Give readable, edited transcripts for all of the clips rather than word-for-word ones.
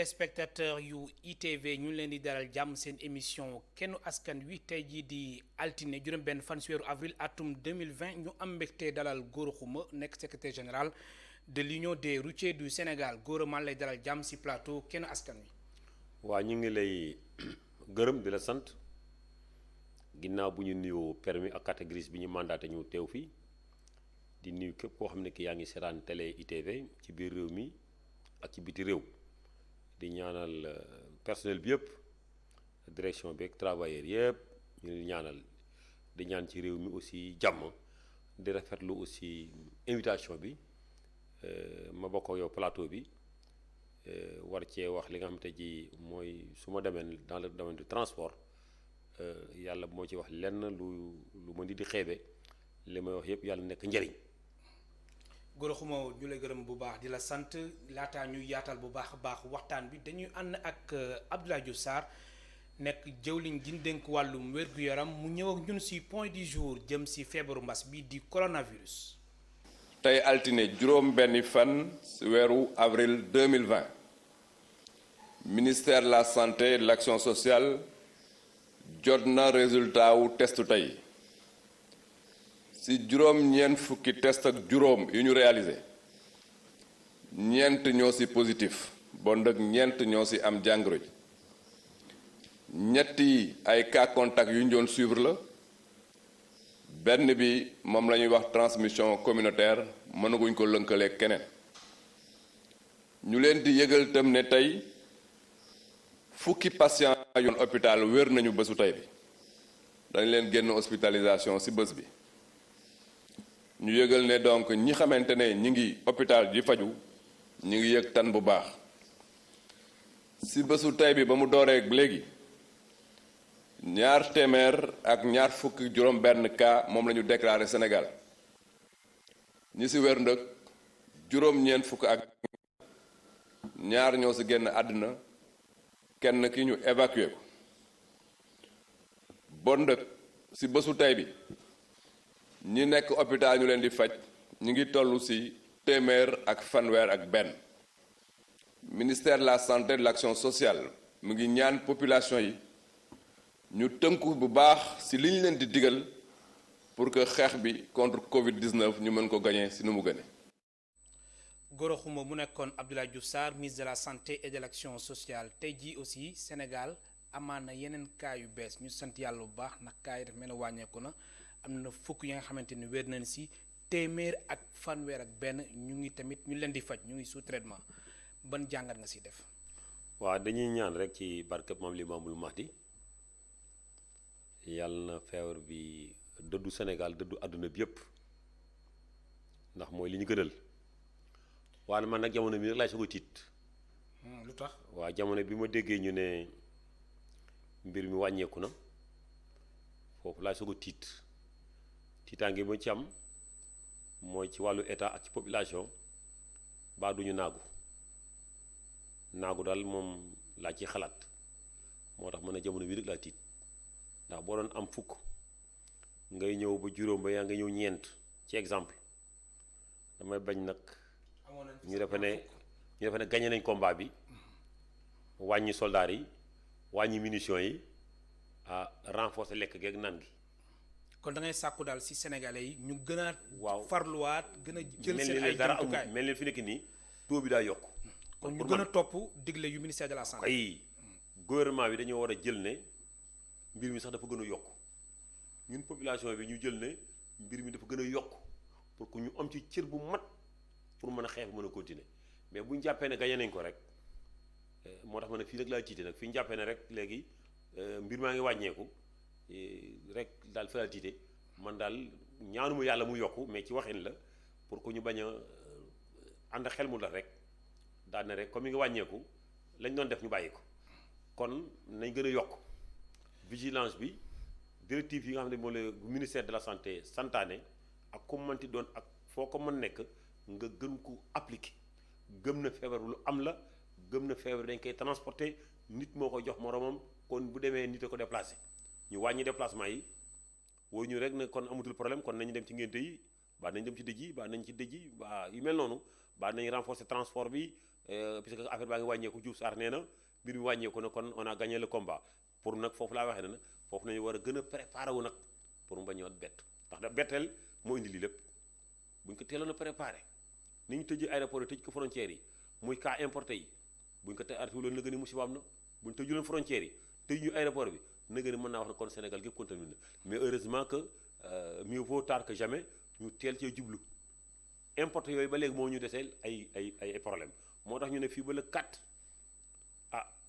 téléspectateur yu ITV ñu ngi leen di dalal jàmm seen émission kennu askan wi tey jii di altine juróom-benn fan si weeru avril atum 2020 ñu am mbégte dalal Gora Khouma nekk secrétaire général de l'union des routiers du Sénégal Gora maa lay dalal jàmm si plateau kennu askan wi. waa ñu ngi lay gërëm di la sant ginnaaw bu ñu nuyoo permis ak carte grise bi ñu mandaté ñu teew fii di nuyu képp koo xam ne ki yaa ngi seetaan télé ITV ci biir réew mi ak ci biti réew di ñaanal personnel bi yëpp direction bi ak travailleurs yëpp ñu leen ñaanal di ñaan ci réew mi aussi jàmm di rafetlu aussi invitation bi ma bokk ak yow plateau bi war cee wax li nga xamante ji mooy su ma demee dans le domaine du transport yàlla moo ci wax lenn lu ma di xeebe li may wax yëpp yàlla nekk njëriñ. Gora Khouma ñu lay gërëm bu baax di la sant laataa ñuy yaatal bu baax a baax waxtaan bi dañuy ànd ak Abdoulaye Diouf Sarr nekk jëwliñ gi ñu dénk wàllum wér-gu-yaram mu ñëw ak ñun si point du jour jëm si feebaru mbas bi di coronavirus. tey altine juróom benni fan si weeru avril 2020 ministère de la santé et de l'action sociale jot na résultat wu testu tey si juróom-ñeent fukki test ak juróom yu ñu réalisé ñeent ñoo si positif bon nag ñeent ñoo si am jàngoro ji ñett yi ay cas contact yu ñu doon suivre la benn bi moom la ñuy wax transmission communautaire mënaguñ ko lënkaleeg keneen ñu leen di yëgal tam ne tey fukki patient yoon hôpital wér nañu bésu tey bi dañ leen génn hospitalisation ci bés bi ñu yëgal ne donc ñi xamante ne ñi ngi hôpital di faju ñi ngi yëg tan bu baax ci bésu tey bi ba mu dooreeg léegi ñaar téeméer ak ñaar fukki juróom benn cas moom la ñu déclaré Sénégal ñi ci wér ndëg juróom-ñeent fukk ak ñaar ñoo ci génn àddina kenn ki ñu évacué ko bon ndëg ci bésu tey bi ñi nekk hôpital ñu leen di faj ñu ngi toll ci téeméer ak fanweer ak benn ministère de la santé et de l'action sociale mu ngi ñaan population yi ñu tënku bu baax ci li ñu leen di digal pour que xeex bi contre Covid-19 ñu mën ko gagner ci nu mu gëne. Gora Khouma mu nekkoon Abdoulaye Diouf Sarr ministre de la santé et de l'action sociale tey jii aussi Sénégal amaan na yeneen cas yu bees ñu sant yàlla bu baax ndax cas yi daf mel ne wàññeeku na am na fukk yi nga xamante ni wér nañ ci téeméer ak fanweer ak benn ñu ngi tamit ñu leen di faj ñu ngi sous traitement ban jàngat nga ci def. waaw dañuy ñaan rek ci barkeb Maam Limaamul Mahdi yàlla na feebar bi dëddu Sénégal dëddu àdduna bi yëpp ndax mooy li ñu gënal waaye man nag jamono bi nag laay soog a tiit. lu tax. waaw jamono bi ma déggee ñu ne mbir mi wàññeeku na foofu laay soog a tiitaange ba ci am mooy ci wàllu état ak ci population baa duñu naagu daal moom laa ci xalaat moo tax man a jamono bii rek laa tiit ndax boo doon am fukk ngay ñëw ba juróom ba yaa nga ñëw ñeent ci exemple damay bañ nag ñu defe ne gagné nañ combat bi wàññi soldats yi wàññi munitions yi renforcer lekk geeg naan gi. kon da ngay sàkku daal ci sénégalais yi ñu gën a. waaw farluwaat gën a jël seen ay dara jumtukaay mel ni fi nekk nii taux bi daa yokk. kon ñu gën a topp digle yu ministère de la santé. ay gouvernement bi dañoo war a jël ne mbir mi sax dafa gën a yokk ñun population bi ñu jël ne mbir mi dafa gën a yokk pour que ñu am ci cër bu mat pour mën a xeex mën a continuer mais bu ñu jàppee ne gañe nañ ko rek moo tax ma ne fii rek laa tiite nag fi ñu jàppee ne rek léegi mbir maa ngi wàññeeku rek daal fa laa tiite man daal ñaanuma yàlla mu yokku mais ci waxin la pour que ñu bañ a ànd xel mu dal rek daal ne rek comme mi ngi wàññeeku lañ doon def ñu bàyyi ko kon nañ gën a yokk vigilance bi directive yi nga xam ne moom la ministère de la santé santaane ak ku mënti doon ak foo ko mën nekk nga gën ko appliquer gëm na feebar lu am la gëm na feebar dañ koy transporter nit moo ko jox moromam kon bu demee nit a ko déplacé ñu wàññi déplacement yi woo ñu rek ne kon amatul problème kon nañu dem ci ngénte yi baa nañ dem ci dëj yi baa nañ ci dëj yi baa yu mel noonu baa nañ renforcer transport bi puisque affaire baa ngi wàññeeku Diouf Sarr nee na mbir mi wàññeeku na kon on a gagné le combat pour nag foofu laa waxee ne na foofu nañu war a gën a préparé wu nag pour mu bañ a bett ndax da betteel moo indi lii lépp bu ñu ko teeloon a préparé ni ñu tëjee aéroport yi tëj ko frontières yi muy cas importé yi bu ñu ko arrêté wu loon na gën a musiba am na bu ñu tëjuloon frontières yi tëj ñu aéroport bi na gën a mën naa wax ne kon Sénégal gépp contaminé na mais heureusement que mieux vaut tard que jamais ñu teel cee jublu importé yooyu ba léegi moo ñu deseel ay problème moo tax ñu ne fii ba le 4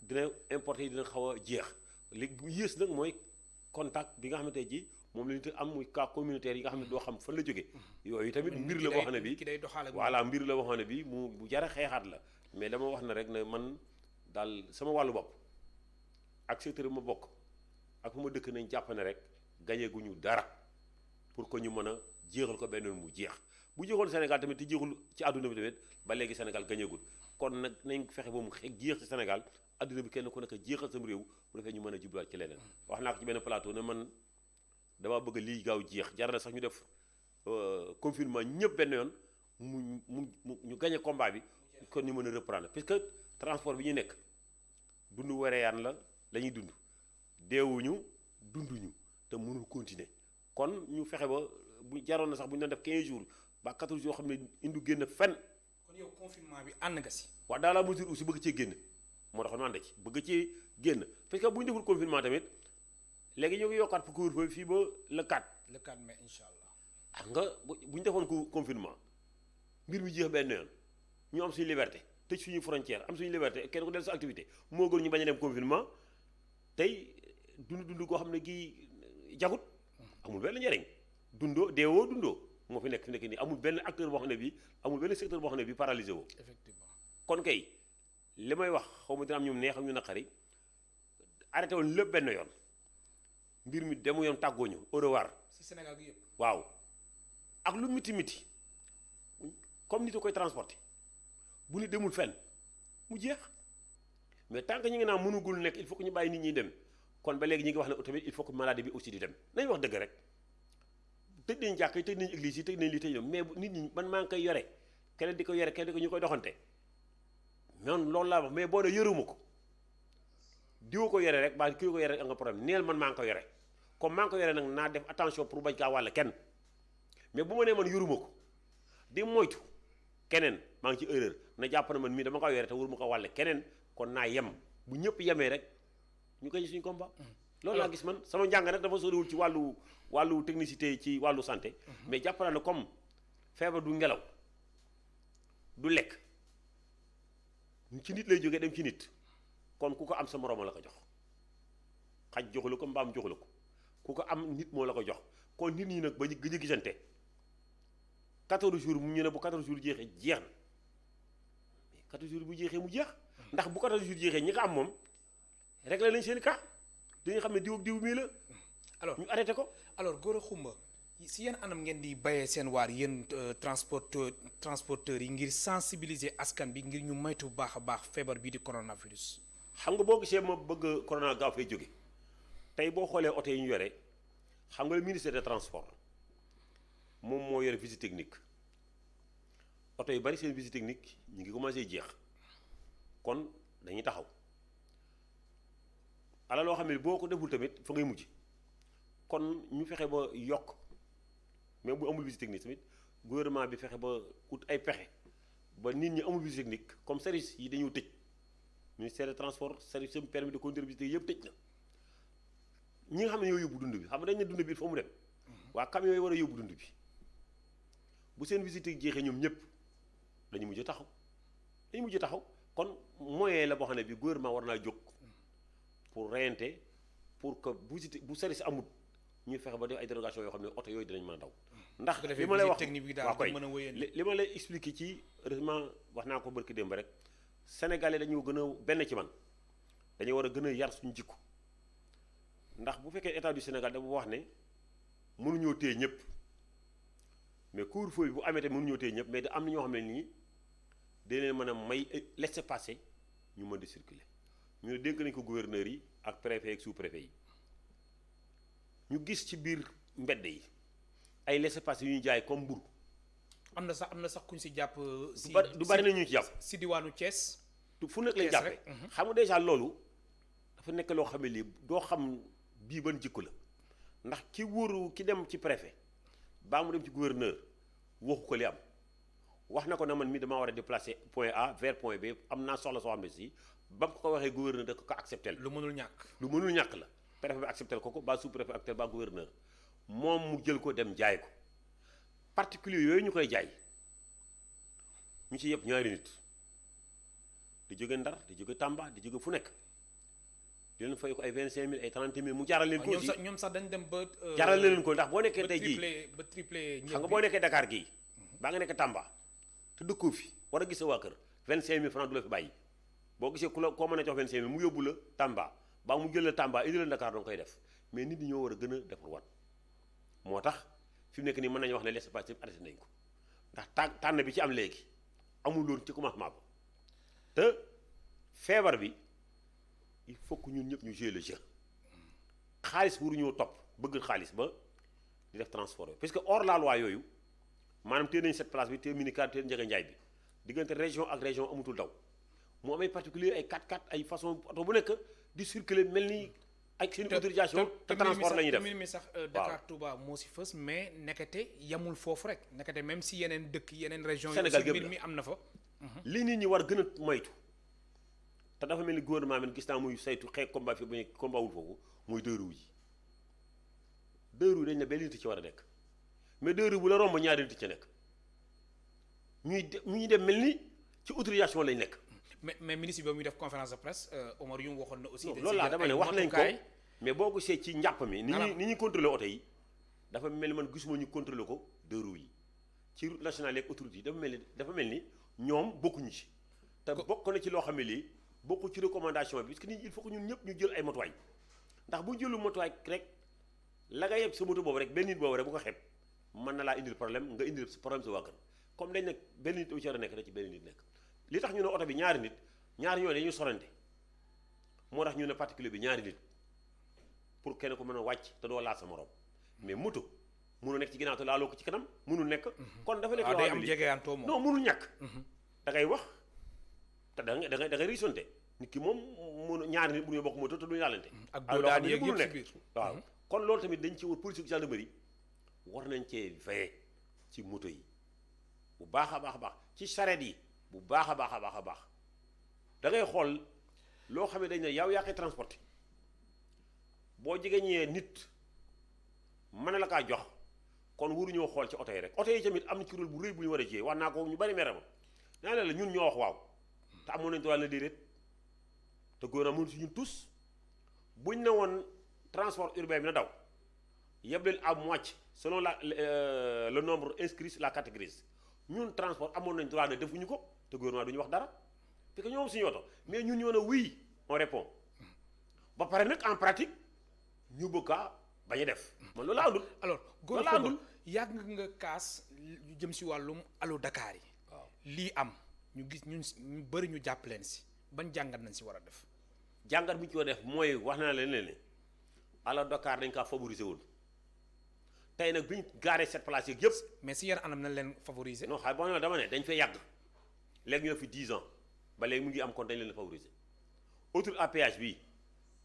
dina importé yi dina xaw a jeex léegi bu yées nag mooy contact bi nga xamante ji moom la ñu te am muy cas communautaire yi nga xam ne doo xam fan la jóge yooyu tamit mbir la boo xam ne bi voilà mbir la boo xam ne bi bu jara xeexaat la mais dama wax ne rek ne man daal sama wàllu bopp ak secteur bi ma bokk ak fu ma dëkk nañ jàpp ne rek gañe gu ñu dara pour que ñu mën a jeexal ko benn yoon mu jeex bu jeexoon Sénégal tamit te jeexul ci àdduna bi tamit ba léegi Sénégal gañeegul kon nag nañ fexe ba mu jeex ci Sénégal àdduna bi kenn ku nekk jeexal sam réew bu defee ñu mën a jubluwaat ci leneen wax naa ko ci benn plateau ne man dama bëgg lii gaaw jeex jar na sax ñu def confinement ñëpp benn yoon ñu gagné combat bi kon ñu mën a reprendre puisque transport bi ñu nekk dund wareyaan la ñuy dund deewuñu dunduñu te mënul continuer kon ñu fexe ba bu jaroon na sax bu ñu doon def 15 jours ba 14 jours xam ne indu génn fenn. kon yow confinement bi ànd nga si. waaw dans la mesure aussi bëgg cee génn moo tax ma ànd ci bëgg cee génn parce que bu ñu deful confinement tamit léegi ñu ngi yokkaat pour couvre-feu fii ba le 4. le 4 mai incha allah. xam nga bu ñu defoon confinement mbir mi jeex benn yoon ñu am suñu liberté tëj suñu frontière am suñu liberté kenn ku dellu sa activité moo gën ñu bañ a dem confinement tey dund koo xam ne kii jagut amul benn njëriñ dundoo deewoo dundoo moo fi nekk nii amul benn acteur boo xam ne bii amul benn secteur boo xam ne bii paralysé woo. effectivement kon kay li may wax xaw ma dina am ñu neex ak ñu naqari arrêté woon lépp benn yoon mbir mi demu yoon tàggoo ñu au revoir. si Sénégal gi yëpp. waaw ak lu miti comme nit a koy transporté bu nit demul fenn mu jeex mais tant que ñu ngi naan mënugul nekk il faut que ñu bàyyi nit ñi dem kon ba léegi ñu ngi wax ne tamit il faut que maladie bi aussi di dem nañu wax dëgg rek tëj nañu jàkk yi tëj nañu église yi tëj nañu lii tëj nañu mais nit ñi man maa ngi koy yore keneen di ko yore keneen di ko ñu koy doxante man loolu laa wax mais boo dee yoruma ko diwa ko yore rek ba kii ko yore rek nga problème neel man maa ngi ko yore comme maa ngi ko yore nag naa def attention pour bañ kaa wàll kenn mais bu ma nee man yoruma ko di moytu keneen maa ngi ci erreur na jàpp na man mii dama ko yore te waruma ko wàlle keneen kon naa yem bu ñëpp yemee rek ñu koy suñu combat. loolu laa gis man sama njàng rek dafa soriwul ci wàllu technicité ci wàllu santé. mais jàpp naa ne comme feebar du ngelaw du lekk ci nit lay jógee dem ci nit kon ku ko am sa moroom la ko jox xaj joxu la ko mbaam joxu la ko ku ko am nit moo la ko jox kon nit ñi nag ba gëj a gisante 14 jours mu ñu ne bu 14 jours jeexee jeex na mais 14 jours bu jeexee mu jeex ndax bu 14 jours jeexee ñi ko am moom réglé nañ seen cas dañuy xam ne diw ak diw mii la. alors ñu arrêté ko. alors Gora Khouma si yan anam ngeen di bayee seen waar yéen transporteurs yi ngir sensibiliser askan bi ngir ñu moytu bu baax a baax feebar bii di coronavirus. xam nga boo gisee ma bëgg corona gaaw fay jóge tey boo xoolee oto yi ñu yore xam nga le ministère des transports moom moo yore visite technique oto yu bari seen visite technique ñu ngi commencé jeex kon dañuy taxaw ala loo xam ne boo ko deful tamit fa ngay mujj kon ñu fexe ba yokk mais bu amul visite technique tamit gouvernement bi fexe ba ut ay pexe ba nit ñi amul visite technique comme service yi dañoo tëj ministère des transports service am permis de conduire visite yëpp tëj na ñi nga xam ne ñoo yóbbu dund bi xam nga dañ ne dund bi fa mu dem waa camion yi war a yóbbu dund bi bu seen visite jeexee ñoom ñëpp dañu mujj taxaw kon moyen la boo xam ne bi gouvernement war naa jóg pour reyante pour que bu service amut ñuy fexe ba def ay dérogation yoo xam ne oto yooyu dinañ mën a daw ndax li ma lay wax waaw koy li ma lay expliquer ci heureusement wax naa ko barki démb rek sénégalais dañoo gën a benn ci man dañoo war a gën a yar suñu jikko ndax bu fekkee état du Sénégal dafa wax ne mënuñoo téye ñëpp mais couvre-feu bi bu amee tamit mënuñoo téye ñëpp mais da am na ñoo xam ne nii dañ leen mën a may laisser-passer ñu mën di circuler ñu ne dénk nañ ko gouverneurs yi ak préfet ak sous-préfet yi ñu gis ci biir mbedd yi ay laisser-passer yu ñu jaay comme mburu am na sax kuñ si jàpp. si du bari na ñu ci jàpp si diwaanu Thiès. fu nekk lañ Thiès jàppee. rek. xam nga dèjà loolu dafa nekk loo xam ne lii doo xam bii ban jikko la ndax ki wóoru ki dem ci préfet baa mu dem ci gouverneur waxu ko li am wax na ko na man mi damaa war a déplacer point A vers point B am naa soxla soo xam ne si ba mu ko waxee gouverneur da ko accepté lu mënul ñàkk. lu mënul ñàkk la préfet bi accepté ko ba sous préfet accepté ba gouverneur moom mu jël ko dem jaay ko particulier yooyu ñu koy jaay ñu ci yëpp ñaari nit di jóge Ndar di jóge Tamba di jóge fu nekk di leen fay ko ay 25000 ay 30000 mu jaral leen ko aussi ñoom sax dañ dem ba. jaral leen ko ndax boo nekkee tey jii ba triplé xam nga boo nekkee Dakar gii baa nga nekk Tamba te dëkkoo fi war a gis sa waa kër 25000 francs du la fi bàyyi boo gisee ku la koo mën a jox 25000 mu yóbbu la Tamba baa mu jël la Tamba indi la Dakar danga koy def mais nit ñi ñoo war a gën a defar wat moo tax fi mu nekk nii mën nañu wax ne laissez-passer arrêté nañ ko ndax tànn bi ci am léegi amul loon ci commencement ba te feebar bi il faut que ñun ñëpp ñu jouer le jeu xaalis waruñoo topp bëgg xaalis ba di def transport parce que hors la loi yooyu maanaam téye nañu cette place bi téye minicar téye njëge njaay bi diggante région ak région amutul daw mu am ay particulier ay 4x4 ay façon oto bu nekk di circuler mel ni ak seen autorisation te transport la ñuy def te mi sax Dakar Touba moo si fës mais nekkate yamul foofu rek nekkate même si yeneen dëkk yeneen région Sénégal yi mbir mi am na fa. li nit ñi war gën a moytu te dafa mel ni gouvernement bi gis naa muy saytu xeex combat fi ba combat wul foofu muy deux roues yi dañ ne benn nit ci war a nekk mais deux roues bu la romb ñaari nit ci nekk ñuy dem mel ni ci autorisation lañ nekk. mais ministre bi ba muy def conférence de presse Omar Youm waxoon na aussi. loolu laa dama ne wax nañ ko mais boo ko see ci njàpp mi. ni ñuy contrôler oto yi dafa mel ni man gisuma ñu contrôler ko deux roues yi ci route nationale yeeg autoroute yi dafa mel ni ñoom bokkuñu ci. te bokk na ci loo xam ne lii bokku ci recommandation bi parce que nit il faut que ñun ñëpp ñu jël ay motuwaay ndax bu jëlu motuwaay rek la nga yeb sa moto boobu rek benn nit boobu rek bu ko xeeb mën na laa indil problème nga indil problème sa waa kër comme dañ nag benn nit bu ci war a nekk da ci benn nit nekk. li tax ñu ne oto bi ñaari nit ñaari ñoo dañuy sorante moo tax ñu ne particulier bi ñaari nit pour kenn ko mën a wàcc te doo laal sa morom mais moto mënu nekk ci ginnaaw te laaloo ko ci kanam mënul nekk. kon dafa nekk day am jegeantoo moom non mënul ñàkk. da ngay wax te da ngay risonte nit ki moom mënu ñaari nit mënuñoo bokk moto te duñu laalante. ak doo daan yeeg yëpp ci biir waaw kon loolu tamit dañ ci war police gendarmerie war nañ cee veiller ci moto yi bu baax a baax a baax ci charrette yi. bu baax a baax a baax a baax da ngay xool loo xam ne dañ ne yow yaa koy transporté boo jegeñee nit mën na la kaa jox kon waruñoo xool ci oto yi rek oto yi tamit am na ci rôle bu rëy bu ñu war a jiyee wax naa ko ñu bari mere ma naa la ñun ñoo wax waaw te amoon nañu droit la déedéet te gouvernement mënu si ñun tous buñ ne woon transport urbain bi na daw yeb leen à moitié selon le nombre inscrit sur la catégorie ñun transport amoon nañ droit ne defuñu ko te gouvernement du ñu wax dara parce que ñoom suñu oto mais ñun ñoo ne oui on répond ba pare nag en pratique ñu bëgg a bañ a def man loolu laa andul. alors góor laa andul yàgg nga kaas lu jëm si wàllum allo Dakar yi. waaw lii am ñu gis ñu bëri ñu jàpp leen si ban jàngat nañ si war a def. jàngat bi ñu ci war a def mooy wax naa leen ne allo Dakar dañ kaa favoriser woon. tey nag bi ñu gaaree cette place yeeg yëpp. mais si yan anam nañ leen favoriser. non xam nga dama ne dañ fay yàgg léegi ñu ne fi 10 ans ba léegi mu ngi am kon dañ leen favoriser autoroute à péage bii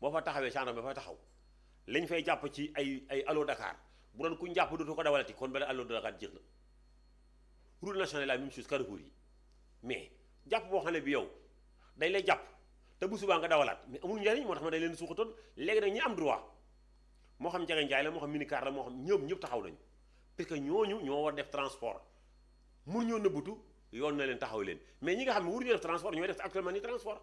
boo fa taxawee gendarme ba fa taxaw lañ fay jàpp ci ay allo Dakar bu doon ku ñu jàpp dootoo ko dawalati kon benn allo Dakar jeex na route nationale la même chose Carrefour yi mais jàpp boo xam ne bi yow dañ lay jàpp te bu subaa nga dawalaat mais amul njariñ moo tax ma dañ leen suuxatoon léegi nag ñi am droit. moo xam Ndiaga Ndiaye la moo xam minicar la moo xam ñëpp taxaw nañu parce que ñooñu ñoo war def transport mun ñoo nëbbutu yoon na leen taxaw leen mais ñi nga xam ne waruñu def transport ñooy def actuellement ni transport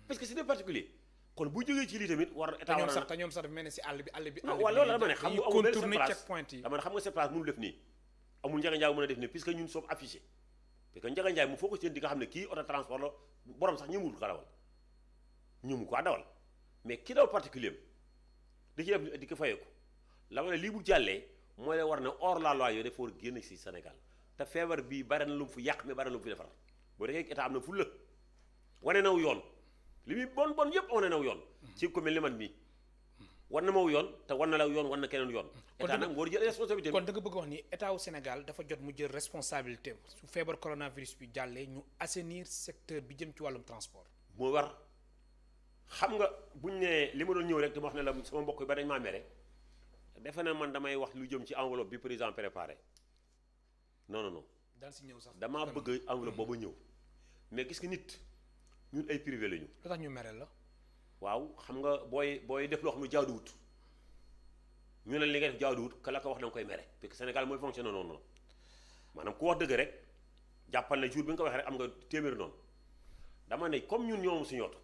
parce que c'est des particuliers kon bu jógee ci lii tamit war état war te ñoom sax dafa mel ne si àll bi non waaw loolu dama ne xam nga amul benn cette place dama ne xam nga cette place mënul def nii amul Ndiaga Ndiaye mën a def nii puisque ñun sommes affichés parce que Ndiaga Ndiaye mu foo ko seen di nga xam ne kii auto transport la borom sax ñëmul ko dawal ñëmu ko dawal mais ki daw particulier di ci def di ko fayeeku la ma ne lii bu jàllee mooy la war ne hors la loi yooyu dafa war génn ci Sénégal te feebar bii bari na lu mu fi yàq mais bari na lu mu fi defar boo defee état am na fulla wane naw yoon li muy bon yëpp wane naw yoon ci ko mel ni man mii war na ma yoon te war na la yoon war na keneen yoon. état nag moo jël responsabilité. kon da nga bëgg wax ni état wu Sénégal dafa jot mu jël responsabilité su feebar coronavirus bi jàllee ñu assainir secteur bi jëm ci wàllum transport. moo war xam nga buñ ne li ma doon ñëw rek dama wax ne la sama mbokk yi ba dañ maa mere defe na man damay wax lu jëm ci enveloppe bi président préparé non. daal si ñëw sax damaa bëgg enveloppe boobu ñëw mais gis nga nit ñun ay privé lañu. lu tax ñu mere la. waaw xam nga booy def loo xam ne jaaduwut ñu ne li nga def jaaduwut ka la ko wax da nga koy mere parce que Sénégal mooy fonctionné noonu maanaam ku wax dëgg rek jàppal na jour bi nga ko waxee rek am nga téeméeri noonu dama ne comme ñun ñoom suñu oto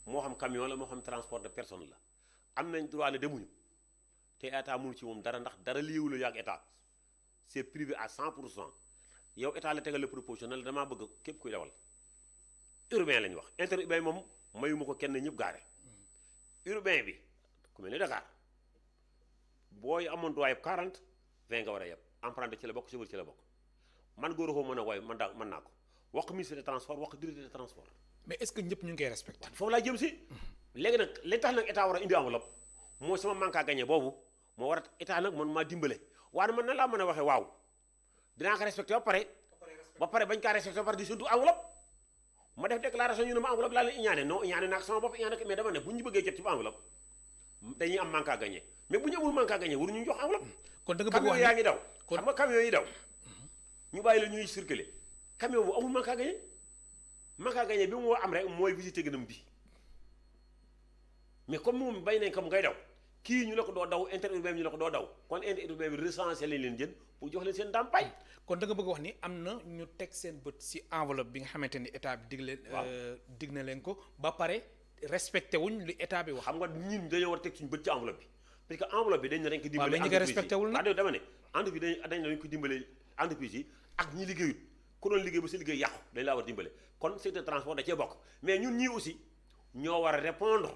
moo xam camion la moo xam transport de personne la am nañ droit ne demuñu te état mënu ci moom dara ndax dara liiwula yàgg état c'est privé à 100% yow état la tegal la proportionnel damaa bëgg képp kuy dawal urbain lañ wax interurbain moom mayuma ko kenn ñëpp gaare urbain bi ku mel ni Dakar booy amoon droit yëpp 40 20 nga war a yëpp emprunté ci la bokk chauffeur ci la bokk man góor xoo mën a waaye mën naa ko wax ko ministre des transports wax ko directeur des transports. mais est-ce que ñëpp ñu ngi koy respecté. foofu laa jëm si léegi nag li tax nag état war a indi enveloppe mooy sama manque à gagner boobu moo war a état nag man maa dimbale waaye man nan laa mën a waxee waaw dinaa ko respecté ba pare bañ kaa respecté ba pare di surtout enveloppe ma def déclaration ñu ne ma enveloppe laa leen iñaane non iñaane naa ko sama bopp iñaane ko mais dama ne bu ñu bëggee jot ci enveloppe dañuy am manque à gagner mais bu ñu amul manque à gagner waruñu jox enveloppe. kon da nga bëgg camion wax yaa ngi daw xam nga camion yi daw ñu bàyyi la ñuy circuler camion bu amul manque à gagner bi mu am rek mooy visite gënam bi mais comme moom bay nañ ko ngay daw kii ñu la ko doo daw interurbain ñu la ko doo daw kon interurbain bi recensé lañ leen jën pour jox leen seen ndàmpaay. kon da nga bëgg wax ni am na ñu teg seen bët ci enveloppe bi nga xamante ni état bi dig na leen ko ba pare respecté wuñ li état bi wax. xam nga ñun dañoo war a teg suñu bët ci enveloppe bi parce que enveloppe bi dañ ne dañ ko dimbale. waaw mais ñi nga respecté wul nag dama ne entreprise dañ ne dañ ko dimbale entreprise yi ak ñi liggéeyut ku doon liggéey ba sa liggéey yàqu dañ laa war a dimbale kon secteur transport da cee bokk mais ñun ñii aussi ñoo war a répondre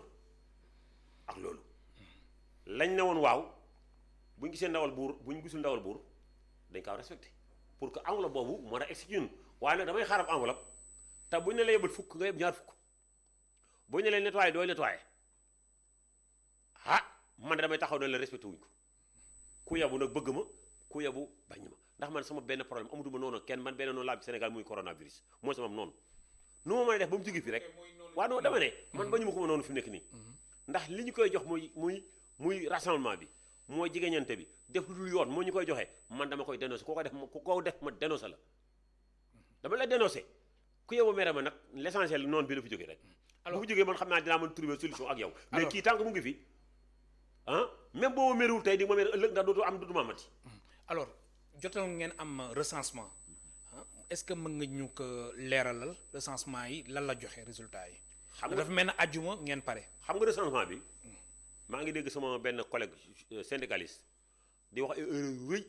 ak loolu lañ ne woon waaw buñ gisee ndawal buur buñ gisul ndawal buur dañ ko war a respecté pour que enveloppe boobu mën a egsi ci ñun waaye nag damay xaarab enveloppe te buñ ne la yebal fukk nga yeb ñaar fukk buñ ne leen nettoyé dooy nettoyé man damay taxaw ne la respecté wuñ ko ku yabu nag bëgg ma ku yabu bañ ma ndax man sama benn problème amatuma noonu kenn man benn noonu laa bi Sénégal muy coronavirus mooy sama noonu nu ma mën a def ba mu jóge fi rek waaw non dama ne man bañu ma ko ma noonu fi mu nekk nii ndax li ñu koy jox muy rassemblement bi mooy jigéeñante bi def lu dul yoon moo ñu koy joxe man dama koy dénoncé ku ko def ma dénoncé la dama la dénoncé ku yow mere ma nag l'essentiel noonu bi la fi jógee rek bu fi jógee man xam naa dinaa mën trouver solution ak yow mais kii tant que mu ngi fi même boo ma merewul tey di ma mere ëllëg ndax dootuma amati alors jotal ngeen am recensement est-ce que mën nga ñu ko leeralal recensement yi lan la joxe résultat yi xam nga dafa mel ne ajjuma ngeen pare xam nga recensement bi maa ngi dégg sama benn collègue syndicaliste di wax ay erreur yu rëy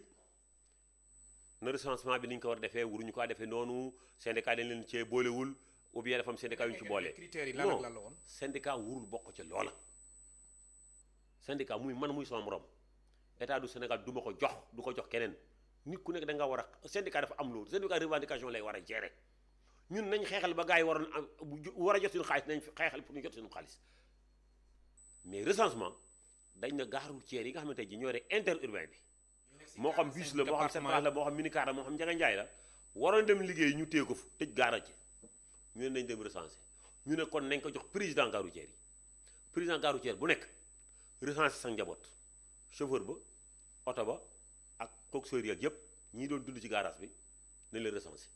na recensement bi ni ñu ko war a defee waruñu ko defee noonu syndicat dañ leen cee boolewul ou bien dafa am syndicat yu ñu ci boole. critères yi lan ak lan la woon syndicat warul bokk ca loola. syndicat muy man muy sama morom état du Sénégal du ma ko jox du ko jox keneen nit ku nekk da nga war a syndicat dafa am loolu syndicat revendication lay war a gérer ñun nañ xeexal ba gars yi waroon am war a jot suñu xaalis nañ xeexal pour ñu jot suñu xaalis. mais recensement dañ na gare routière yi nga xamante ji ñoo re interurbain bi moo xam bus la moo xam Sepras la moo xam minicar la moo xam Njaga Njaay la waroon dem liggéey ñu téye ko fu tëj garage ñu ne nañ dem recensé ñu ne kon nañ ko jox président gare routière yi président gare routière bu nekk recensé sa njaboot chauffeur ba oto ba ak coxeur yi yëpp ñii doon dund ci garage bi nañ leen recensé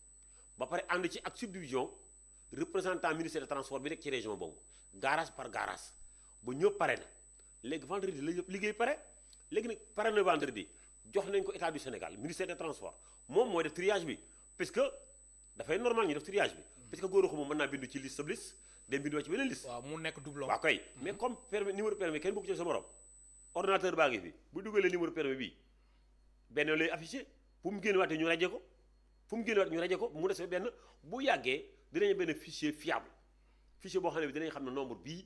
ba pare ànd ci ak subdivision représentant ministère des transports bi nekk ci région boobu garage par garage ba ñëpp pare na léegi vendredi la ñëpp liggéey pare léegi nag pare na vendredi jox nañ ko état du Sénégal ministère des transports moom mooy def triage bi parce que dafay normal ñu def triage bi parce que góor a moom mën naa bindu ci liste sab liste dem bindoo ci beneen liste. waaw mu nekk doublon. waaw kay mais comme permis numéro permis kenn bokk ci sa morom ordinateur baa ngi fi bu dugalee numéro permis bii benn lay affiché fu mu génnewaatee ñu raje ko fu mu génnewaatee ñu raje ko mu des benn bu yàggee dinañ benn fichier fiable fichier boo xam ne bi dinañ xam ne nombre bii.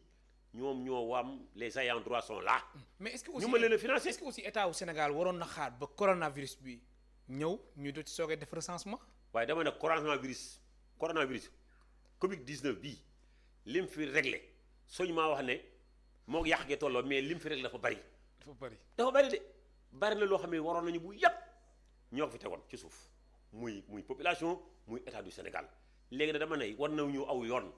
ñoom ñoo waam les ayants droit sont là. mais est-ce que aussi ñu mën leen a financer. est-ce que aussi état wu Sénégal waroon na xaar ba coronavirus bi ñëw ñu doon ci soogee def recensement. waaye dama ne coronavirus Covid 19 bii lim fi réglé soñ maa wax ne moo yàq gee tolloo mais lim fi rek dafa bari. dafa bari de bari na loo xam ne waroon nañu bu yàpp ñoo ko fi tegoon ci suuf muy population muy état du Sénégal léegi dama ne war na ñëw aw yoon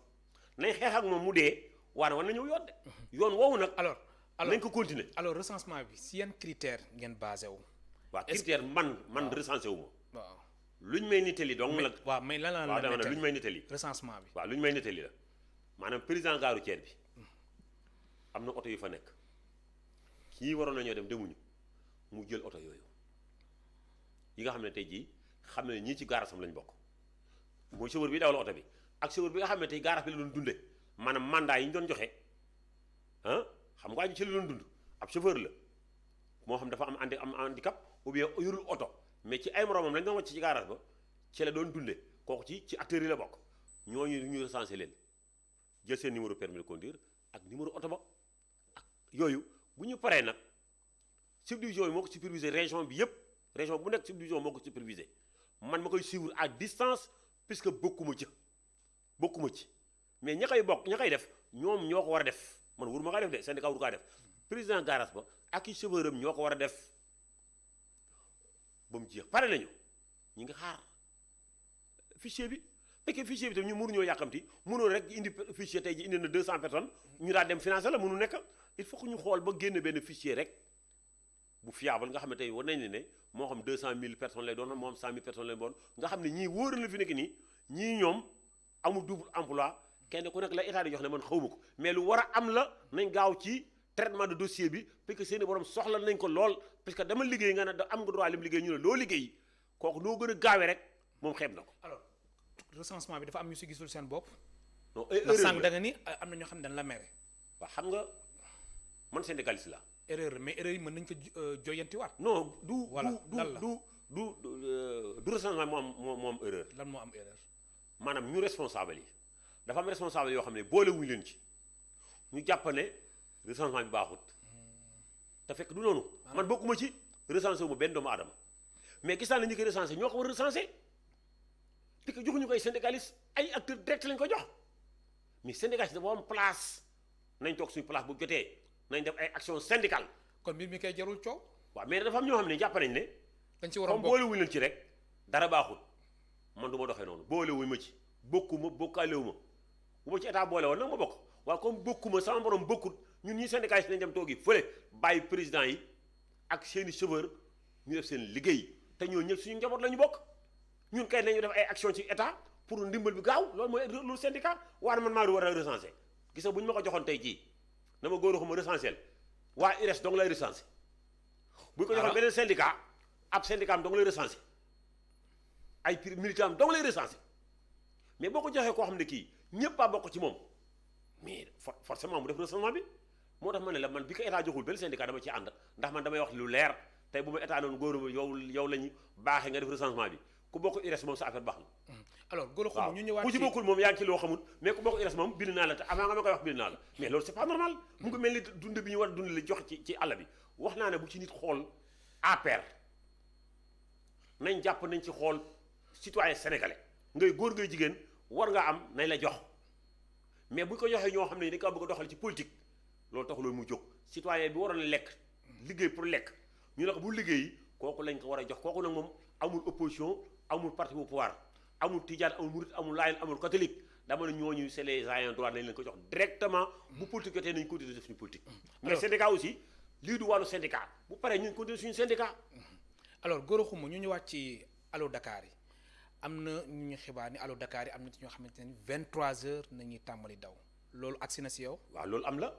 nañ xeex ak moom mu dee war na ñëw yoon de. yoon woowu nag. alors nañ ko continuer. alors recensement bi si yan critère ngeen basé wu. waaw critère man recensé wu ma. waaw luñ may nittali donc la. waaw mais lan la dama ne luñ may nittali. recensement bi waaw luñ may nittali la maanaam président gare routière bi am na oto yu fa nekk kii waroon nañoo dem demuñu mu jël oto yooyu yi nga xam ne tey jii xam ne ñii ci gaarasam lañ bokk mooy chauffeur bi dawal oto bi ak chauffeur bi nga xam ne tey gaaras bi la doon dunde maanaam mandat yi ñu doon joxe xam nga ñu ci la doon dund ab chauffeur la moo xam dafa am handicap ou bien yorul oto mais ci ay moromam lañ doon wàcc ci gaaras ba ci la doon dunde kooku ci acteurs yi la bokk ñooñu ñu recensé leen jël seen numéro permis de conduire ak numéro oto ba ak yooyu bu ñu paree nag subdivision yi moo ko supervisé région bi yëpp région bu nekk subdivision moo ko supervisé man ma koy suivre à distance puisque bokkuma ci mais ña koy def ñoom ñoo ko war a def man wur ma kaa def de syndicat wur kaa def président garage ba ak i chauffeur am ñoo ko war a def ba mu jeex pare nañu ñi nga xaar fichier bi fekkee fichier bi tam ñu mënuñoo yàkkamti mënoo rek indi fichier tey ji indi na 200 personnes ñu daal dem financer la mënu nekk il faut que ñu xool ba génne benn fichier rek bu fiable nga xam ne tey war nañ ne moo xam 200 000 personnes lay doon moo xam 100 000 personnes lay doon nga xam ne ñii wóor na fi nekk nii ñii ñoom amul double emploi kenn ku nekk la état di jox ne man xawma ko mais lu war a am la nañ gaaw ci traitement de dossier bi parce que seeni borom soxla nañ ko lool parce que dama liggéey nga ne da am nga droit lim liggéey ñu ne loo liggéey kooku noo gën a gaawee rek moom xeeb na ko. alors recensement bi dafa am ñu si gisul seen bopp. non erreur sànq da nga ni am na ñoo xam ne dañ la mere. waaw xam nga man syndicaliste la. erreur mais erreur yi mën nañ ko joyantiwaat. non du voilà du recensement moo am erreur. lan moo am erreur. maanaam ñu responsable yi dafa am responsable yoo xam ne boolewuñu leen ci ñu jàpp ne recensement bi baaxut te fekk du noonu. man bokkuma ci recensé wu ma benn doomu aadama mais gis naa ne ñi koy recensé ñoo ko war a recensé parce que joxuñu ko ay syndicaliste ay acteurs direct lañ ko jox mais syndicaliste dafa am place nañ toog suñu place bu jotee nañ def ay action syndicale. kon mbir mi koy jarul coow. waaw mais dafa am ñoo xam ne jàpp nañ ne. dañ ci waroon comme boolewuñu leen ci rek dara baaxut man du ma doxee noonu boolewuñu ma ci bokkuma bokkaalewu ma bu ma ci état boole woon nag ma bokk waaye comme bokkuma sama borom bokkut ñun ñi syndicaliste nañ dem toogi fële bàyyi président yi ak seeni chauffeur ñu def seen liggéey te ñoo ñëpp suñu njaboot la ñu bokk ñun kay nañu def ay action ci état pour ndimbal bi gaaw loolu mooy loolu syndicat waaye man maa war a recensé gis nga bu ñu ma ko joxoon tey jii na ma góor xuma recensé waa IRES dong lay recensé bu ñu ko joxoon beneen syndicat ab syndicat am dong lay recensé ay militant am dong lay recensé mais boo ko joxee koo xam ne kii ñëpp a bokk ci moom mais forcément mu def recensement bi moo tax ma ne la man bi ko état joxul benn syndicat dama ci ànd ndax man damay wax lu leer tey bu ma état noonu góor yow la ñu baaxee nga def recensement bi ku bokk IRES moom sa affaire baax na. alors góor xuma ñu ñëwaat ku ci bokkul moom yaa ngi ci loo xamul mais ku bokk IRES moom bind naa la te avant nga ma koy wax bind naa la mais loolu c'est pas normal mu ngi mel ni dund bi ñu war a dund la jox ci àll bi wax naa ne bu ci nit xool APR nañ jàpp nañ ci xool citoyen sénégalais ngay góor ngay jigéen war nga am nañ la jox mais bu ko joxee ñoo xam ne dañ ko bëgg a doxal ci politique loolu tax loolu mu jóg citoyen bi waroon a lekk liggéey pour lekk ñu ne ko bu liggéey kooku lañ ko war a jox kooku nag moom amul opposition amul parti au pouvoir amul tijaan amul murit amul laayeen amul catholique dama ne ñooñu c'est les ayants droit nañ leen ko jox directement bu politique jotee nañ continuer def suñu politique mais syndicat aussi lii du wàllu syndicat bu paree ñun continuer suñu syndicat. alors góor xuma ñu ñëwaat ci Allo Dakar yi am na ñu ñu xibaar ni Allo Dakar yi am na ci ñoo xamante ne 23h nañuy tàmbali daw loolu agsi na si yow. waaw loolu am la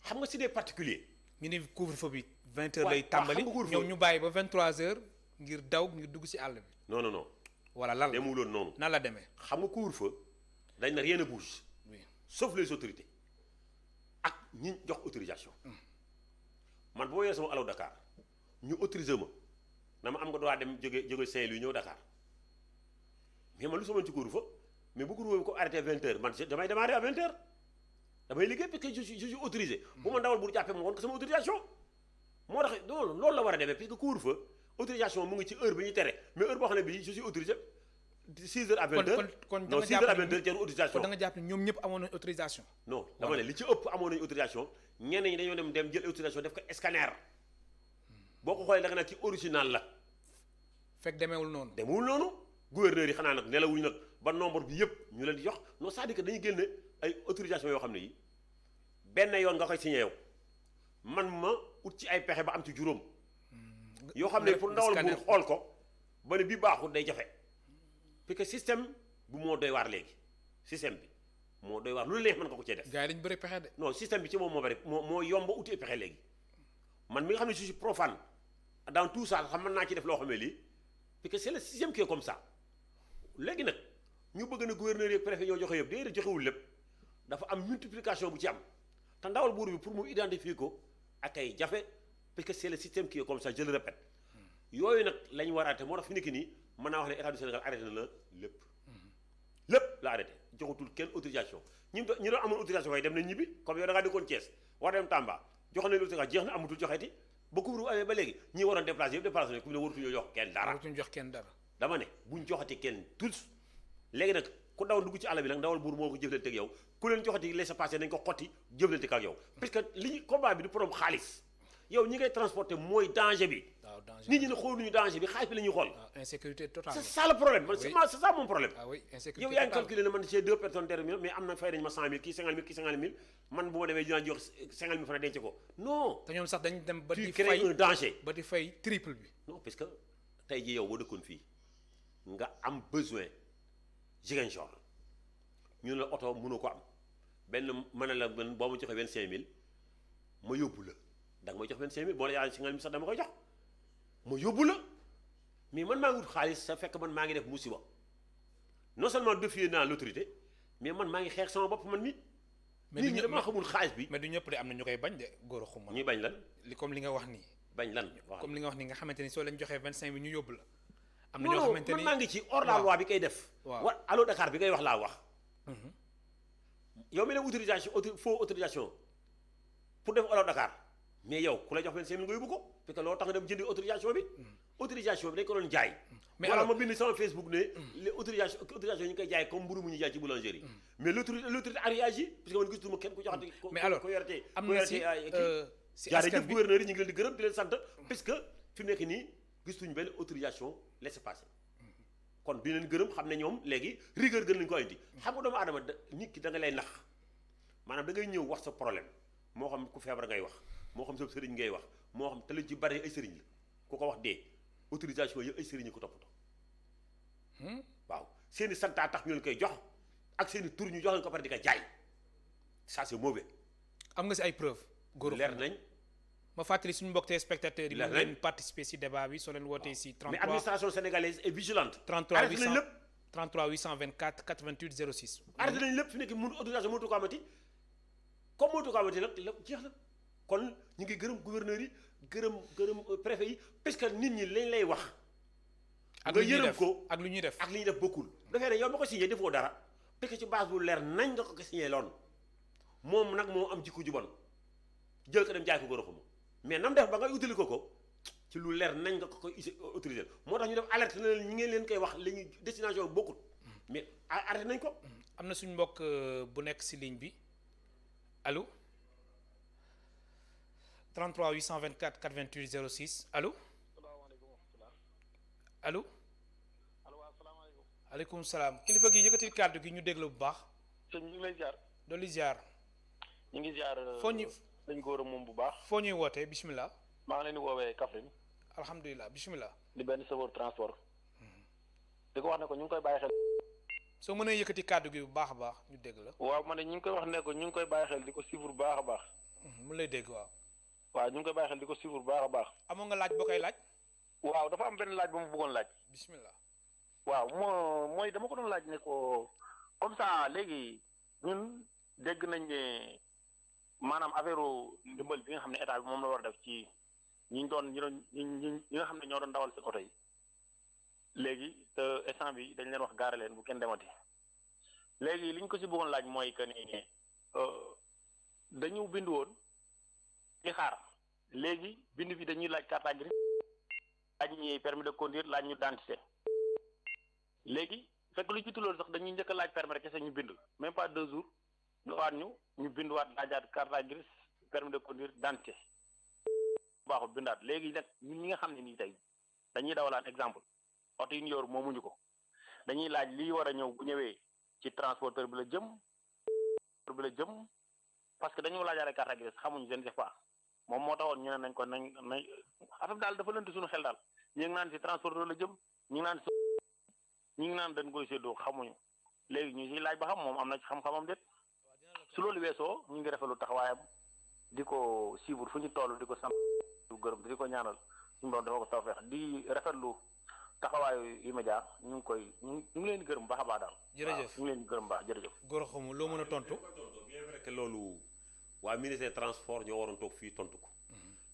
xam nga si des particuliers. ñu ne couvre-feu bi 20h lay tàmbali ñoom ñu bàyyi ba 23h ngir daw ngir dugg si àll bi. non non non. voilà lan la demuloon noonu. nan la demee. xam nga couvre-feu dañ na rien ne bouge. oui sauf les autorités ak ñi jox autorisation. man boo yoree sama Allo Dakar ñu autorisé ma na ma am nga droit dem jóge Saint-Louis ñëw Dakar mais man lu sama ci couvre-feu mais bu couvre-feu ko arrêté 20h man damay démarrer à 20h damay liggéey parce que je suis autorisé. bu ma ndawal bu jàppee ma woon ko sama autorisation. moo tax loolu la war a demee parce que couvre-feu autorisation mu ngi ci heure bi ñu tere mais heure boo xam ne bii je suis autorisé 6 heures à 20 heures kon non 6 heures à 20 heures jarul autorisation. kon da nga jàpp ne ñoom ñëpp amoon nañu autorisation. non dama ne li ci ëpp amoon nañu autorisation ñenn ñi dañoo dem jël autorisation def ko scanner boo ko xoolee da nga naan ci original la. fekk demeewul noonu. demewul noonu gouverneur yi xanaa nag nelawuñu nag ba nombre bi yëpp ñu leen di jox non c'est-à-dire que dañuy génne ay autorisation yoo xam ne yi benn yoon nga koy signé yow man ma ut ci ay pexe ba am ci juróom. yoo xam ne pour ndawal buur xool ko ba ne bii baaxul day jafe parce que système bu moo doy waar léegi système bi moo doy waar lu la neex mën nga ko cee def. gars yi dañu bëri pexe de. non système bi ci moom moo bëri moo yomb uti pexe léegi man mi nga xam ne je suis profane dans tout ça xam mën naa ci def loo xam ne lii parce que c'est le système qui est comme ça léegi nag ñu bëgg na gouverneur yi préfet ñoo joxe yëpp déedéet joxewul lépp dafa am multiplication bu ci am te ndawal buur bi pour mu identifier ko ak ay jafe parce que c'est le système qui est comme ça je le répète yooyu nag la ñu war a arrêté moo tax fi nekk nii mën naa wax ne état du Sénégal arrêté na la lépp la arrêté joxatul kenn autorisation ñi doon amoon autorisation kay dem nañ ñibbi comme yow da ngaa dëkkoon Thiès war dem Tamba joxe nañ autorisation jeex na amatul joxeeti ba couvre-feu amee ba léegi ñi waroon déplacé yëpp déplacé nañ ku ne waratuñoo jox kenn dara waratuñu jox kenn dara. dama ne buñ joxati kenn tous léegi nag ku daw dugg ci àll bi nag ndawal buur moo ko jëflante ak yow ku leen joxati laissez-passer nañ ko xotti jëflante ak yow parce que li ñu combat bi du problème xaalis yow ñi ngay transporter mooy danger bi. waaw danger nit ñi ne xooluñu danger bi xaalis bi la ñuy xool. waaw insécurité totale. c'est ça le problème man c'est ça mon problème. ah oui insécurité yow yaa ngi calculé ne man j'ai 2 personnes derrière mais am na fay nañ ma 100000 kii 50000 kii 50000 man bu ma demee dinaa jox 50000 francs denc ko non. te ñoom sax dañu dem ba di tu crées un danger. ba di fay triple bi. non parce que tey jii yow boo dëkkoon fii nga am besoin Ziguinchor ñu ne la oto mënoo ko am benn mën na la man boo ma joxee 25000 ma yóbbu la da nga may jox 25000 boo la yaayee 50000 sax dama koy jox ma yóbbu la mais man maa ngi wut xaalis sa fekk man maa ngi def musiba non seulement défier naa l'autorité mais man maa ngi xeex sama bopp man mi nit ñi dama xamul xaalis bi. mais du ñëpp de am na ñu koy bañ de góor a xuma. ñuy bañ lan. comme li nga wax nii. bañ lan waaw comme li nga wax nii nga xamante ni soo leen joxee 25000 ñu yóbbu la. am na ñoo xamante ni man maa ngi ci hors la loi bi koy def. waaw wa allo Dakar bi ngay wax laa wax. yow mi ne autorisation faux autorisation pour def allo Dakar mais yow ku la jox 25000 nga yóbbu ko parce que loolu tax nga dem jëndi autorisation bi. autorisation bi dañ ko doon jaay. mais alors ma bind sama Facebook ne. les autorisation ñu ngi koy jaay comme mburu mu ñu jaay ci boulangerie. mais l'autorité a réagi parce que man gisatuma kenn ku joxati. mais alors ko yorate am na si askan bi gouverneur yi ñu ngi leen di gërëm di leen sant parce que fi mu nekk nii gisatuñu benn autorisation laissez-passer kon bi leen gërëm xam ne ñoom léegi rigueur gën lañu ko indi xam nga doomu aadama nit ki da nga lay nax maanaam da ngay ñëw wax sa problème moo xam ku feebar ngay wax moo xam sa sëriñ ngay wax moo xam te lu ci bari ay sëriñ la ku ko wax dee autorisation yëpp ay sëriñ yi ko toppatoo waaw seeni santaa tax ñu leen koy jox ak seeni tur ñu jox leen ko pare di ko jaay ça c'est mauvais. am nga si ay preuves. góor leer nañ. ma fàttali suñu mbokk téléspectateurs yi. leer mën nañ ngeen participer si débat bi soo leen wootee si. 33 mais administration sénégalaise est vigilante. 33 arrêté nañ lépp 33 824 88 06. arrêté nañ lépp fi nekk mun autorisation mënatu ko amati comme mënatu ko amati nag lépp jeex na kon ñu ngi gërëm gouverneur yi gërëm préfet yi parce que nit ñi lañ lay wax. ak nga lu ñuy yërëm def ko ak lu ñuy def. ak li ñuy def bokkul. dafay ne yow ma ko signé defoo dara parce que ci base bu leer nañ nga ko signé loon moom nag moo am jikko ju bon jël ko dem jaay ko góor a mais nam def ba nga utili ko ci lu leer nañ nga ko koy autorisé moo tax ñu def alerte na leen ñi ngeen leen koy wax li ñuy destination bokkut mais arrêté nañ ko. am na suñu mbokk bu nekk si ligne bi allo 33 824 88 06 allo allo. aleykum salaam kilifa gi yëkkatil kàddu gi ñu déglu bu baax. sëñ ñu ngi lay ziar. dolli ziar. ñu ngi ziar. foo ñu dañ góor a moom bu baax. foo ñuy wootee bisimilah. maa ngi leen di woowee Kaffrine. alhamdulilah bisimilah. di benn chauffeur transport. di ko wax ne ko ñu ngi koy bàyyi xel. soo mënee yëkkati kàddu gi bu baax a baax ñu dégg la. waaw man de ñu ngi koy wax ne ko ñu ngi koy bàyyi xel di ko suivre bu baax a baax. mu lay dégg waaw. waaw ñu ngi koy bàyyi xel di ko suivre bu baax a baax. amoon nga laaj boo koy laaj. waaw dafa am benn laaj ba mu bëggoon laaj. bisimilah. waaw mooy dama ko doon laaj ne ko comme ça léegi ñun dégg nañ ne maanaam affaire ndimbal bi nga xam ne état bi moom la war a def ci ñi nga xam ne ñoo doon dawal seen oto yi léegi te instant bi dañ leen wax gaare leen bu kenn demati léegi li ñu ko si bëggoon laaj mooy que ni dañu bind woon di xaar léegi bind bi dañuy laaj carte grise laaj ñi permis de conduire laaj ñu identité léegi fekk lu jiitu loolu sax dañuy njëkk a laaj permis rek kese ñu bind même pas 2 jours ñu waat ñu bind waat laajaat carte grise permis de conduire d'identité baaxul bindaat léegi nag ñun ñi nga xam ne nii tey dañuy dawalaan exemple oto yi ñu yor moomuñu ko dañuy laaj lii war a ñëw bu ñëwee ci transporteur bi la jëm parce que dañoo laajaale carte grise xamuñu je ne sais pas moom moo taxoon ñu ne nañ ko nañ affaire daal dafa lënt suñu xel daal ñu ngi naan si transporteur la jëm ñu ngi naan dañ koy séddoo xamuñu léegi ñu siy laaj ba xam moom am na ci xam-xamam déet su loolu weesoo ñu ngi rafetlu taxawaayam di ko suivre fu ñu toll di ko sant du gërëm di ko ñaanal suñu borom dafa ko tawfeex di rafetlu taxawaayu immédiat ñu ngi leen di gërëm baax a baax daal. jërëjëf ñu ngi leen di gërëm baax jërëjëf. Gora Khouma loo mën a tontu. bien vrai que loolu waa ministère transport ñoo waroon toog fii tontu ko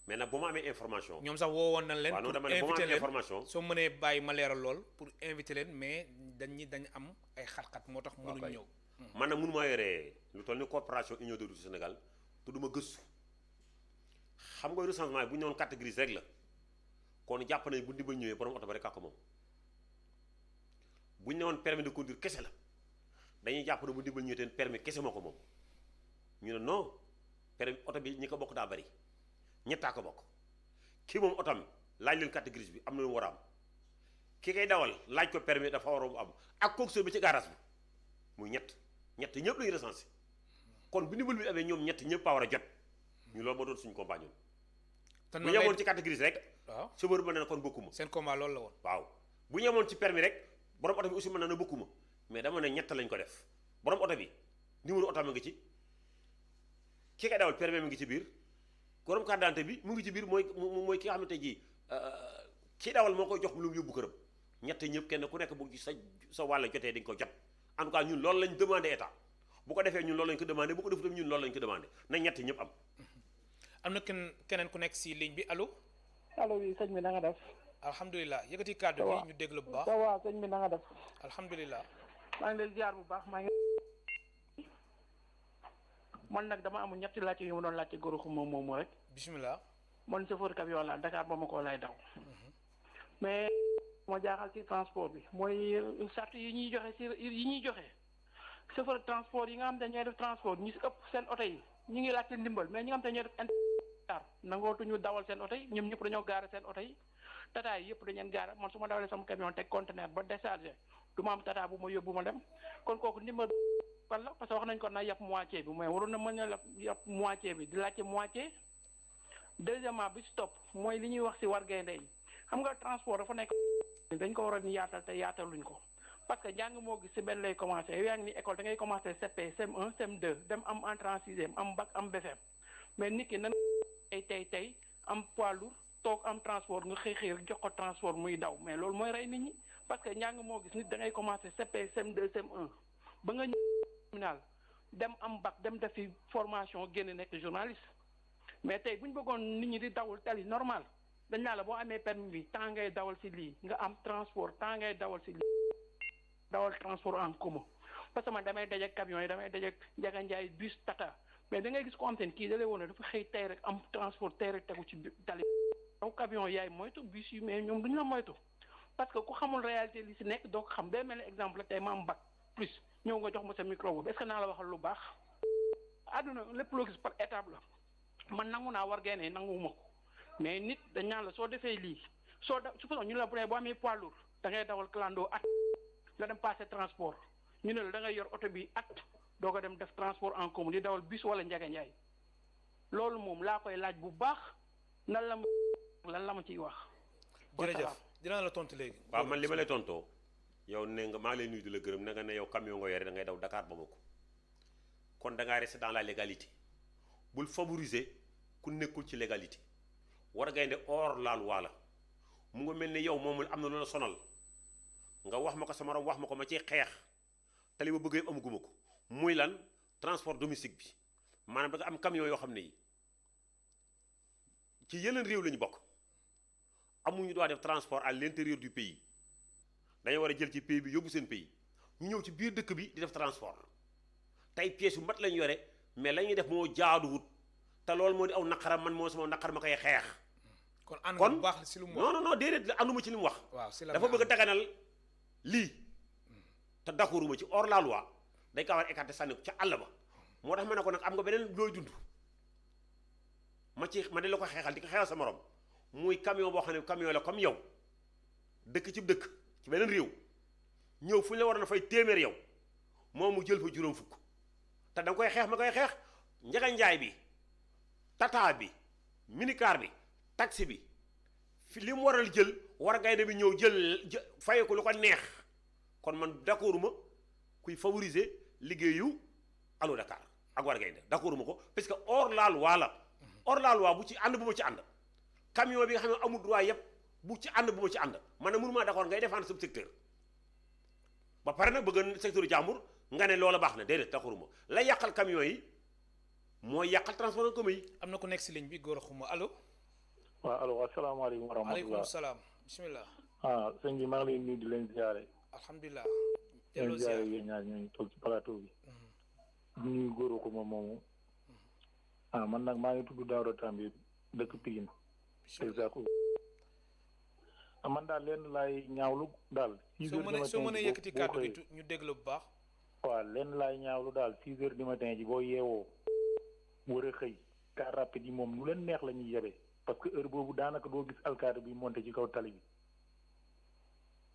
mais nag bu ma amee information. ñoom sax woowoon nañ leen. waaw non pour dama ne bu ma inviter amee leen information. soo mënee bàyyi ma leeral lool pour inviter leen mais dañ am ay xat-xat moo tax mënuñ ñëw. man nag mënu maa yoree lu toll ni coopération union de route du Sénégal te du ma gëstu xam nga recensement yi bu ñu ñëwoon carte grise rek la kon jàpp nañ bu ndimbal ñëwee borom oto ba rek ak moom bu ñu ñëwoon permis de conduire kese la dañuy jàpp ne bu ndimbal ñëwee teen permis kese moo ko moom ñu ne non permis oto bi ñi ko bokk daa bari ñettaa ko bokk kii moom oto am laaj leen carte grise bi am na lu mu war a am ki koy dawal laaj ko permis dafa war a am ak coxeur bi ci garage bi muy ñett ñëpp lañu recensé kon bu ndimbal bi amee ñoom ñett ñëpp a war a jot ñu loolu moo doon suñu combat ñun bu yemoon ci carte grise rek waaw chauffeur bi mën na ne kon bokkuma seen combat loolu la woon. waaw bu yemoon ci permis rek borom oto bi aussi mën na ne bokkuma mais dama ne ñett lañ ko def borom oto bi numéro oto ma ngi ci ki koy dawal permis mi ngi ci biir borom carte d'identité bi mu ngi ci biir mooy ki nga xam ne tey jii kii dawal moo koy jox lu mu yóbbu këram ñett ñëpp kenn ku nekk bu ci sa wàll jotee dañ ko jot en tout cas ñun loolu lañ demandé état bu ko defee ñun loolu lañ ko demandé bu ko defee ñun loolu lañ ko demandé na ñett ñëpp am. am na keneen ku nekk si ligne bi allo. allo oui sëñ bi na nga def. alhamdulilah yëkkati kàddu gi ñu déglu bu baax. waaw sëñ bi na nga def. alhamdulilah. maa ngi lay ziar bu baax maa ngi. man nag dama amul ñetti laajte yu ma doon laajte Gora Khouma moomu rek. bisimilah. man chauffeur camion la Dakar ba ma koo lay daw. mais moo jaaxal ci transport bi mooy sart yi ñuy joxe chauffeur transport yi nga xam te ñooy def transport ñu si ëpp seen oto yi ñu ngi laajte ndimbal mais ñi nga xam te ñooy def inter nangootuñu dawal seen oto yi ñoom ñëpp dañoo gaare seen oto yi tata yi yëpp dañ leen gaare man su ma dawalee sama camion teg conteneur ba déchargé du ma am tata bu ma yóbbu ma dem kon kooku ndimbal ban la parce que wax nañ ko na yàpp moitié bi mais waroon na mën a yàpp moitié bi di laajte moitié deuxièmement bi si topp mooy li ñuy wax si war gaynde yi xam nga transport dafa nekk dañ ko waroon yaatal te yaataluñ ko parce que njàng moo gis si benn lay commencé yow yaa ngi ni école da ngay commencé CP CM1 CM2 dem am entrée en sixième am bac am BFEM mais nit ki nan tey am poids lourd toog am transport nga xëy rek jox ko transport muy daw mais loolu mooy rey nit ñi parce que njàng moo gis nit da ngay commencé CP CM2 CM1 ba nga ñëw terminal dem am bac dem defi formation génn nekk journaliste mais tey bu ñu bëggoon nit ñi di dawul tali normal dañ naa la boo amee permis bi temps ngay dawal si lii nga am transport temps ngay dawal si lii dawal transport en commun parce que man damay dajeeg camion yi damay dajeeg Ndiaga Ndiaye bus Tata mais da ngay gis ko am seen kii da lay woon dafa xëy tey rek am transport tey rek tegu ci tali daw camion yaay moytu bus yi mais ñoom duñu la moytu parce que ku xamul réalité li si nekk doo ko xam day mel ni exemple tey ma am bac plus ñëw nga jox ma sa micro boobu est-ce que naa la waxal lu baax àdduna lépp loo gis par étape la man nangu naa war génne nanguwuma ko mais nit dañ naan la soo defee lii soo da su ñu la bu ne boo amee poids lourd da ngay dawal clando at nga dem passer transport ñu ne la da ngay yor oto bi at doo ko dem def transport en commun di dawal bus wala Ndiaga Ndiaye loolu moom laa koy laaj bu baax lan la ma ciy wax. jërëjëf dinaa la tontu léegi. waaw man li ma lay tontoo yow ne nga maa ngi lay nuyu di la gërëm na nga ne yow camion nga yore da ngay daw Dakar Bamako kon da ngaa rester dans la légalité bul favoriser ku nekkul ci légalité war a gaynde hors la loi la mu nga mel ni yow moomul am na lu la sonal nga wax ma ko sama morom wax ma ko ma ciy xeex tali ba bëgg yëpp amaguma ko muy lan transport domestique bi maanaam da nga am camion yoo xam ne yi ci yeneen réew la ñu bokk amuñu droit def transport à l'intérieur du pays dañoo war a jël ci pays bi yóbbu seen pays ñu ñëw ci biir dëkk bi di def transport tey pièces yu mat lañu yore mais la ñuy def moo jaaduwut te loolu moo di aw naqaram man moo sama naqar ma koy xeex. kon ànd bu baax si lu mu wax non déedéet ànduma ci li mu wax. waaw si la dafa bëgg a daganal lii te d'accorduma ci hors la loi dañ ko war a écarter sànni ko ca àll ba moo tax ma ne ko nag am nga beneen looy dund ma de la ko xeexal di ko xeexal sa morom muy camion boo xam ne camion la comme yow dëkk ci dëkk ci beneen réew ñëw fu ñu la war a fay téeméer yow moom mu jël fa juróom fukk te da nga koy xeex ma koy xeex njaga njaay bi tata bi minicar bi taxi bi fi li mu waral jël war gaynde bi ñëw jël faye ko lu ko neex kon man d'accorduma kuy favoriser liggéeyu Allo Dakar ak war gaynde d'accorduma ko parce que hors la loi la hors la loi bu ci ànd bu ma ci ànd camion bi nga xam ne amul droit yëpp bu ci ànd bu ma ci ànd man ne mënumaa d'accord ngay défendre sa secteur ba pare nag bëgg secteur jàmbur nga ne loola baax na déedéet d'accorduma la yàqal camion yi mooy yàqal transport en commun yi. am na ku nekk si ligne bi góor xuma allo. waaw allo asalaamaaleykum wa rahmatulah aleykum salaam bisimilah. sëñ bi maa ngi leen nuyu di leen ziare. alhamdulilah. leen ziare yéen ñaar ñooñu toog ci plateau bi. di nuyu góor xuma moomu. man nag maa ngi tudd Daouda Tambi dëkk Pikine. exactement. man daal lenn laay ñaawlu daal. 6 heures du matin soo mënee yëkkati kàddu gi ñu déglu bu baax. waaw lenn laay ñaawlu daal 6 heures du matin ji boo yeewoo. war a xëy car rapide yi moom nu leen neex la ñuy yebee parce que heure boobu daanaka doo gis alkaati bi monté ci kaw tali bi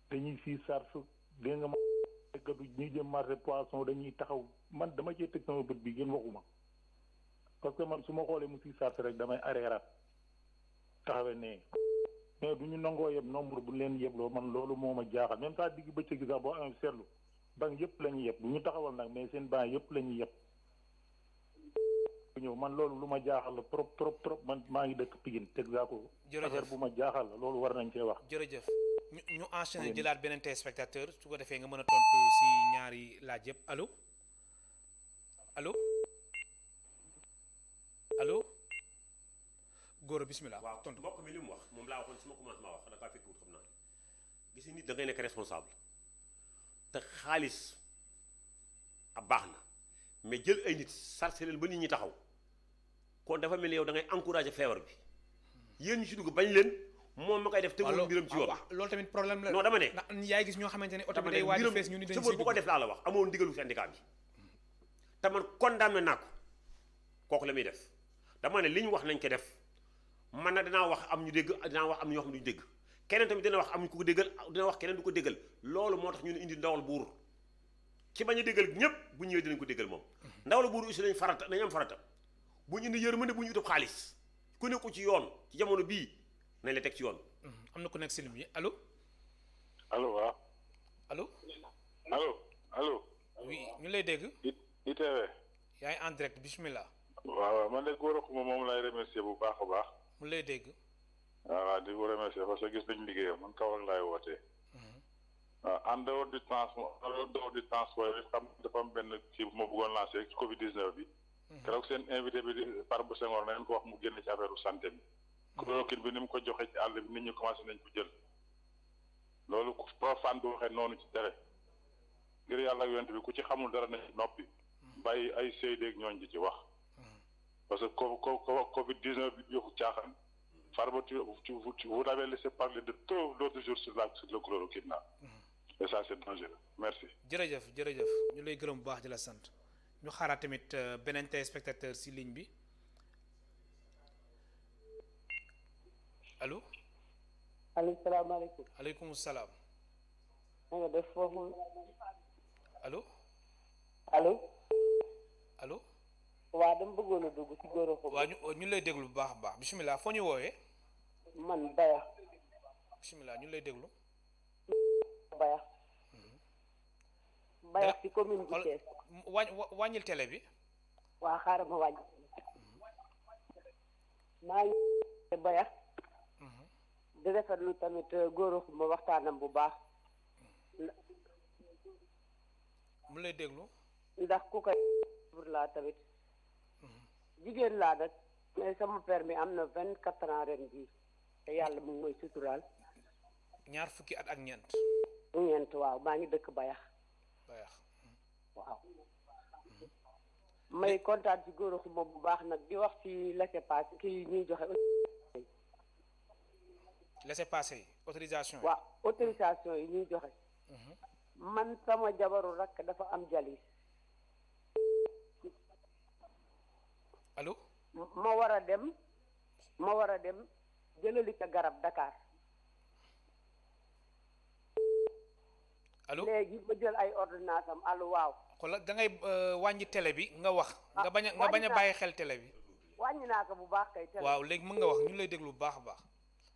dañuy fii sarsu dégg nga ma gadu ñuy jëm marché poisson dañuy taxaw man dama cee teg sama bët bi gën waxuma parce que man su ma xoolee mu si sars rek damay arreeraat taxawee ne mais du ñu nangoo yeb nombre bu leen yebloo man loolu moo ma jaaxal même saa digg bëccëg gi sax boo amee seetlu banc yëpp la ñuy yeb du ñu taxawal nag mais seen banc yëpp la ñuy yeb ñëw man loolu lu ma jaaxal la trop man maa ngi dëkk Pikine Texaco. jërëjëf affaire bu ma jaaxal la loolu war nañ cee wax. jërëjëf ñu enchaîner jëlaat beneen téléspectateur su ko defee nga mën a tontu si ñaari laaj yëpp allo góor bismillah. waaw tontu mbokk mi li mu wax moom laa waxoon sama commencement wax da kaa fekk wut xam naa gis nit da ngay nekk responsable te xaalis a baax na mais jël ay nit sarse leen ba nit ñi taxaw kon dafa mel ni yow da ngay encourager feebar bi yéen ñu ci dugg bañ leen moom ma koy def tegul mbiram ci yoon. loolu tamit problème la. non dama ne yaay gis ñoo xamante ne oto bi day waaj fees ñu ni dañ siy bu ko def laa la wax amoon ndigalu syndicat bi te man condamné naa ko kooku la muy def dama ne li ñu wax nañ ko def man na danaa wax am ñu dégg dinaa wax am ñoo xam ne duñu dégg keneen tamit dina wax am ñu ko déggal dina wax keneen du ko déggal loolu moo tax ñu ne indi ndawal buur ci bañ a déggal ñëpp bu ñëwee dinañ ko déggal moom ndawal buur aussi nañ farata nañ am farata bu ñu indi yërmande bu ñu utub xaalis ku ne ko ci yoon ci jamono bii nañ la teg ci yoon. am na ku nekk si lim bi allo. allo waaw. allo. allo. oui ñu lay dégg. ITV. yaa ngi en direct bismillah. waaw man de góor xuma moom lay remercier bu baax a baax. mu lay dégg. waaw di ko remercier parce que gis nañu liggéeyam man Kaolack laay wootee. waaw en dehors du transport bi xam dafa am benn kii bu ma bëggoon lancer ci Covid 19 bi. keroog seen invité bi di Farba Senghor na leen ko wax mu génn ci affaire santé bi. chloroquine bi ni mu ko joxe ci àll bi nit ñi commencé nañ ko jël. loolu profane du waxee noonu ci tere. ngir yàlla ak yonent bi ku ci xamul dara nañ noppi. bàyyi ay séydéeg ñooñ di ci wax. parce que Covid 19 bi yëfu caaxaan. Farba vous avez laissé parler de tout l'autre jour sur le chloroquine là. et ça c'est dangereux merci. jërëjëf ñu lay gërëm bu baax di la sant ñu xaaraat tamit beneen téléspectateur si ligne bi allo. allo salaamaaleykum. aleykum salaam. na nga def foofu. allo. allo. waa dama bëggoon a dugg ci góor a waaw ñu lay déglu bu baax a baax bisimilah foo ñu woowee. man Baya. bisimilah ñu lay déglu. Baya ci commune bu Thiès. wàññil télé bi. waa xaaral ma wàññi. maa ngi Baya. di rafetlu tamit góor a ma waxtaanam bu baax. mu lay déglu. ndax ku koy laa tamit. jigéen laa nag mais sama permis am na 24 ans ren bii te yàlla mu ngi mooy suturaal. ñaar fukki at ak ñeent. waaw maa ngi dëkk Bayax. waaw. may kontaan ci góor xuma bu baax nag di wax ci laissez-passer kii ñuy joxe. laissez-passer yi autorisation yi. waaw autorisation yi ñuy joxe. man sama jabaru rakk dafa am jalis allo. ma war a dem jëlali ka garab Dakar. allo léegi ma jël ay ordonnance am allo waaw. xoolal da ngay wàññi télé bi nga wax. nga bañ a bàyyi xel télé bi. wàññi naa ko bu baax kay. télé waaw léegi mën nga wax ñu lay déglu bu baax a baax.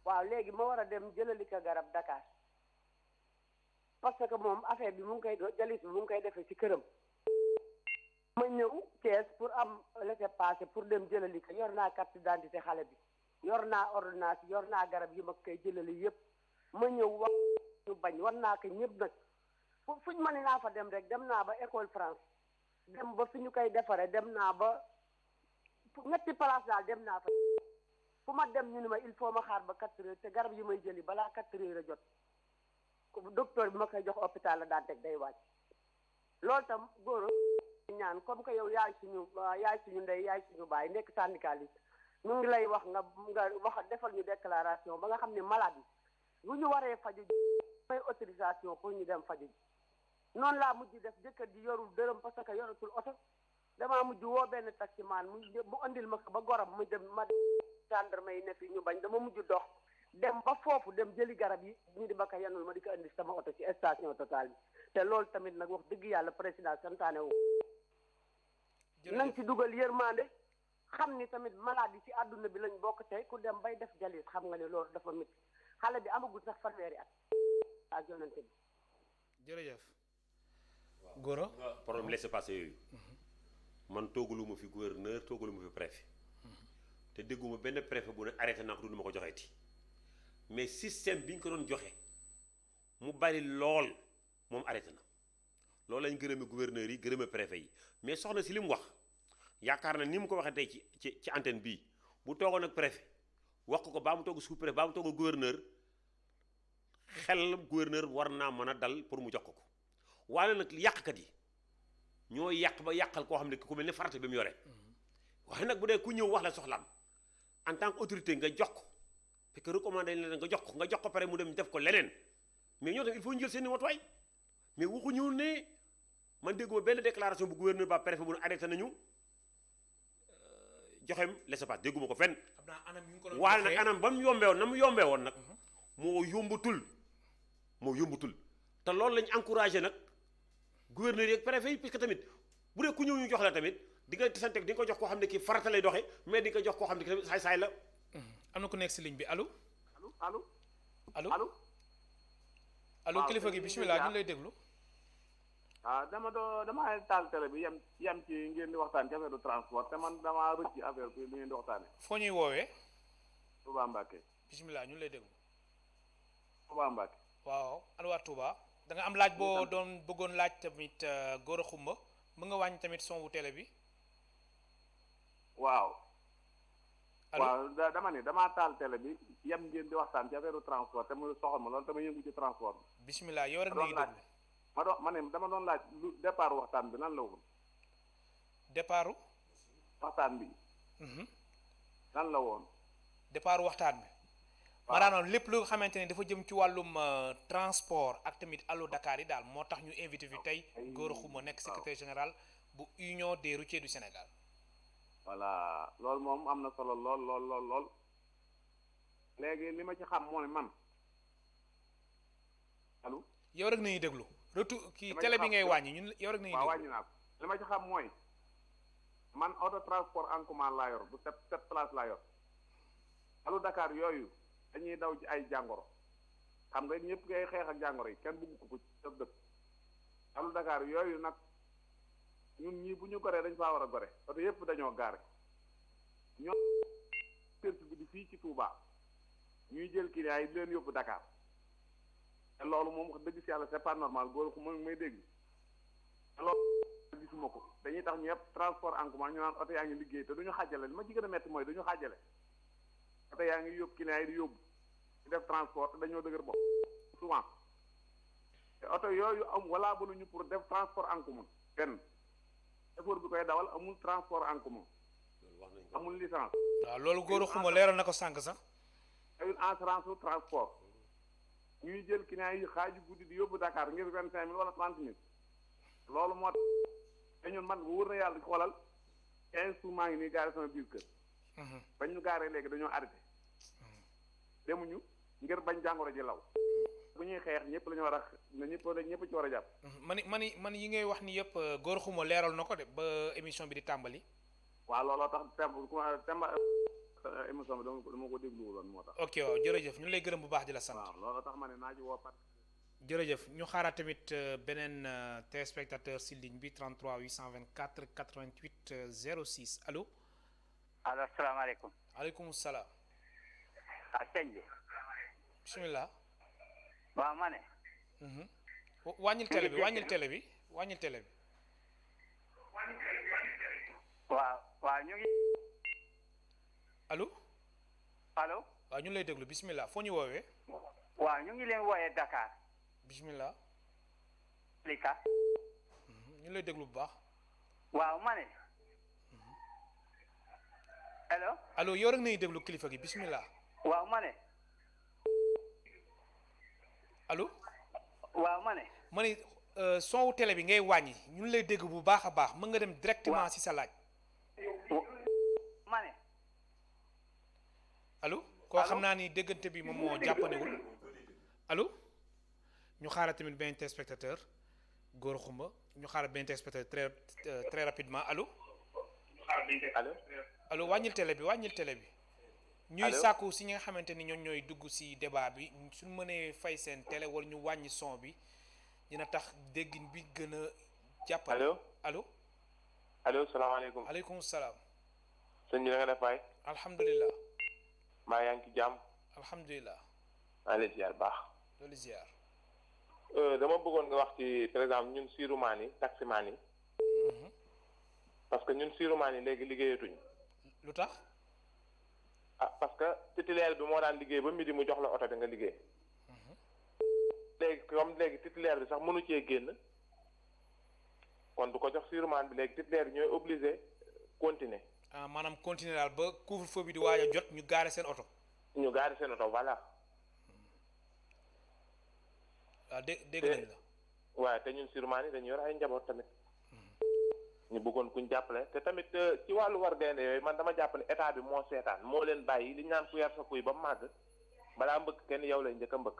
waaw léegi ma war a dem jëlali ka garab Dakar parce que moom affaire bi mu ngi koy jalis bi mu ngi koy defee ci këram. ma ñëw Thiès pour am laissez-passer pour dem jëlali ko yor naa carte d'identité xale bi yor naa ordonnance yor naa garab yi ma koy jëlali yëpp ma ñëw wax ñu bañ war naa ko ñëpp nag fuñ ma ne naa fa dem rek dem naa ba école France dem ba fi ñu koy defaree dem naa ba ñetti place daal dem naa fa fu ma dem ñu ne ma il faut ma xaar ba 4 heures te garab yi may jëli balaa 4 heures a jot docteur bi ma koy jox hôpital la daan teg day wàcc loolu tam góor ñaan comme que yow yaay suñu ndey yaay suñu baay nekk syndicaliste ñu ngi lay wax nga wax defal ñu déclaration ba nga xam ne malade yi bu ñu waree faju may autorisation pour ñu dem faju noonu laa mujj def jëkkër ji yorul dërëm parce que yoratul oto damaa mujj woo benn taximaan mu andil ma ko ba gorom mu dem ma gendarme yi ne fi ñu bañ dama mujj dox dem ba foofu dem jëli garab yi ñu di ma ko yanul ma di ko indi sama oto ci station Total bi te loolu tamit nag wax dëgg yàlla président santaane wu nañ ci dugal yërmande xam ni tamit malade yi ci àdduna bi lañ bokk tey ku dem bay def jalis xam nga ne loolu dafa métti xale bi amagul sax fanweeri at ak yonente bi jërëjëf Gora problème laissez-passer yooyu man toogaluma fi gouverneur toogaluma fi préfet te dégguma benn préfet bu ne arrêté naa ko du ma ko joxeeti mais système bi ñu ko doon joxe mu bari lool moom arrêté na loolu lañ gërëme gouverneur yi gërëme préfet yi mais soxna si li mu wax yaakaar na ni mu ko waxee tey ci antenne bii bu toogoon ak préfet wax ko baa mu toog sous préfet baa mu toog gouverneur xel gouverneur war naa mën a dal pour mu jox ko waaye nag yàqkat yi ñoo yàq ba yàqal koo xam ne ku mel ne farata bi mu yore waaye nag bu dee ku ñëw wax la soxlaam en tant que autorité nga jox ko parce que recommandé leen nga jox ko pare mu dem def ko leneen mais ñoo tam il faut ñu jël seen i matuwaay mais waxu ñëw ne man dégguma benn déclaration bu gouverneur ba préfet bu ne arrêté nañu joxem laissez-passer dégguma ko fenn. xam naa anam yu ñu ko doon waaye nag anam ba mu yombee woon na mu yombee woon nag moo yombatul te loolu lañ encouragé nag gouverneur yi ak préfet yi puisque tamit bu dee ku ñëw ñu jox la tamit di nga tasante di nga ko jox koo xam ne kii farata lay doxe mais di nga jox koo xam ne kii tamit saay-saay la. am na ku nekk si ligne bi allo. allo. allo kilifa gi bisimilah ñu lay déglu. dama taal télé bi yem ci ngeen di waxtaan ci affaire du transport te man damaa rëcc ci affaire bi ngeen di waxtaane foo ñuy woowee. Touba Mbacké. bisimilah ñu lay déglu. Touba Mbacké. waaw allo waa Touba. da nga am laaj boo doon bëggoon laaj tamit Gora Khouma mën nga wàññi tamit son wu télé bi. waaw. allo waaw dama ne damaa taal télé bi yem ngeen di waxtaan ci affaire du transport te mu soxal ma loolu te ma yëngu ci transport bi. bisimilah yow rek nga ngi déglu. dama doon laaj lu départ waxtaan bi lan la woon. départ. waxtaan bi. lan la woon. départ waxtaan bi. maanaam lépp lu xamante ne dafa jëm ci wàllum transport ak tamit allo Dakar yi daal moo tax ñu invité fi tey Gora Khouma nekk secrétaire général bu union des routiers du Sénégal. voilà loolu moom am na solo lool léegi li ma ci xam mooy man allo. yow rek nañuy déglu retour kii télé bi ngay wàññi ñun yow rek nañuy déglu. waaw wàññi naa ko li ma ci xam mooy man auto transport en commun laa yor bu sept place laa yor allo Dakar yooyu. dañuy daw ci ay jàngoro xam nga ñëpp ngay xeex ak jàngoro yi kenn bëgg ko ci dëkk allo Dakar yooyu nag ñun ñii bu ñu goree dañ faa war a gore oto yëpp dañoo gaare ñoo service bi di fii ci Touba ñuy jël clients yi di leen yóbbu Dakar te loolu moom wax dëgg si yàlla c'est pas normal Gora Khouma may dégg te loolu gisuma ko dañuy tax ñu yëpp transport en commun ñu naan oto yaa ngi liggéey te duñu xàjjale li ma ci gën a metti mooy duñu xàjjale oto yaa ngi yóbbu clients yi di yóbbu di def transport te dañoo dëgër bopp souvent te oto yooyu am wala bu ñu pour def transport en commun benn chauffeur bi koy dawal amul transport en commun amul licence. waaw loolu Gora Khouma leeral na ko sànq sax. ayul assurance su transport ñuy jël client yi xaaju guddi di yóbbu Dakar ngir 25 000 wala 30 000 loolu moo tax te ñun man wóor na yàlla xoolal 15 jours maa ngi nii gaare sama biir kër. bañ ñu gaaree léegi dañoo arrêté. demuñu ngir bañ jàngoro ji law. bu ñuy xeex ñëpp la ñu war a ñëpp ci war a jàpp. man yi ngay wax ni yëpp góor xuma leeral na ko de ba émission bi di tàmbali. waaw looloo tax temba émission bi dama ko déglu woon moo tax. ok waaw jërëjëf ñu lay gërëm bu baax di la sant. waaw looloo tax ma ne naa ci woo pat. jërëjëf ñu xaaraat tamit beneen téléspectateur si ligne bi 33 824 88 06 allo. allo asalaamaaleykum. aleykum salaam. sëñ bi. bisimilah. waaw ma ne. wàññil télé bi wàññil télé bi. waaw ñu ngi. allo. allo. waaw ñu lay déglu bisimilah foo ñu woowee. waaw ñu ngi leen wooyee Dakar. bisimilah. Lika. ñu lay déglu bu baax. waaw ma ne. allo yow rek nañu déglu kilifa gi bisimilah. waaw ma ne. allo. waaw ma ne. ma ne son wu télé bi ngay wàññi ñu lay dégg bu baax a baax mën nga dem directement si sa laaj. ma ne. allo koo xam naa ni déggante bi moom moo jàppandewul allo. ñu xaaral tamit benn téléspectateur góor xumba ñu xaaral benn téléspectateur très rapidement allo. allo wàññil télé bi. ñuy sàkku si ñi nga xamante ni ñoom ñooy dugg si débat bi suñ mënee fay seen télé wala ñu wàññi son bi dina tax déggin bi gën a jàppale. allo salaamaaleykum. aleykum salaam. sëñ bi na nga def waay. alhamdulilah. maa yaa ngi ci jàmm. alhamdulilah. maa ngi lay ziar baax. loolu ziar. dama bëggoon nga wax ci par exemple ñun siirumaan yi taximaan yi. parce que ñun siirumaan yi léegi liggéeyatuñu. lu tax. parce que titulaire bi moo daan liggéey ba midi mu jox la oto bi nga liggéey. léegi comme léegi titulaire bi sax mënu cee génn kon du ko jox siirumaan bi léegi titulaire bi ñooy obligé continuer. maanaam continuer daal ba couvre-feu bi di waaj a jot ñu gaare seen oto. voilà. waaw dégg nañ la. waaw te ñun siirumaan yi dañu yor ay njaboot tamit. ñu bëggoon kuñ jàppale te tamit ci wàllu war gaynde yooyu man dama jàpp ne état bi moo seetaan moo leen bàyyi li ñu naan ku yar sa kuy ba màgg balaa mbëkk kenn yow lay njëkk a mbëkk.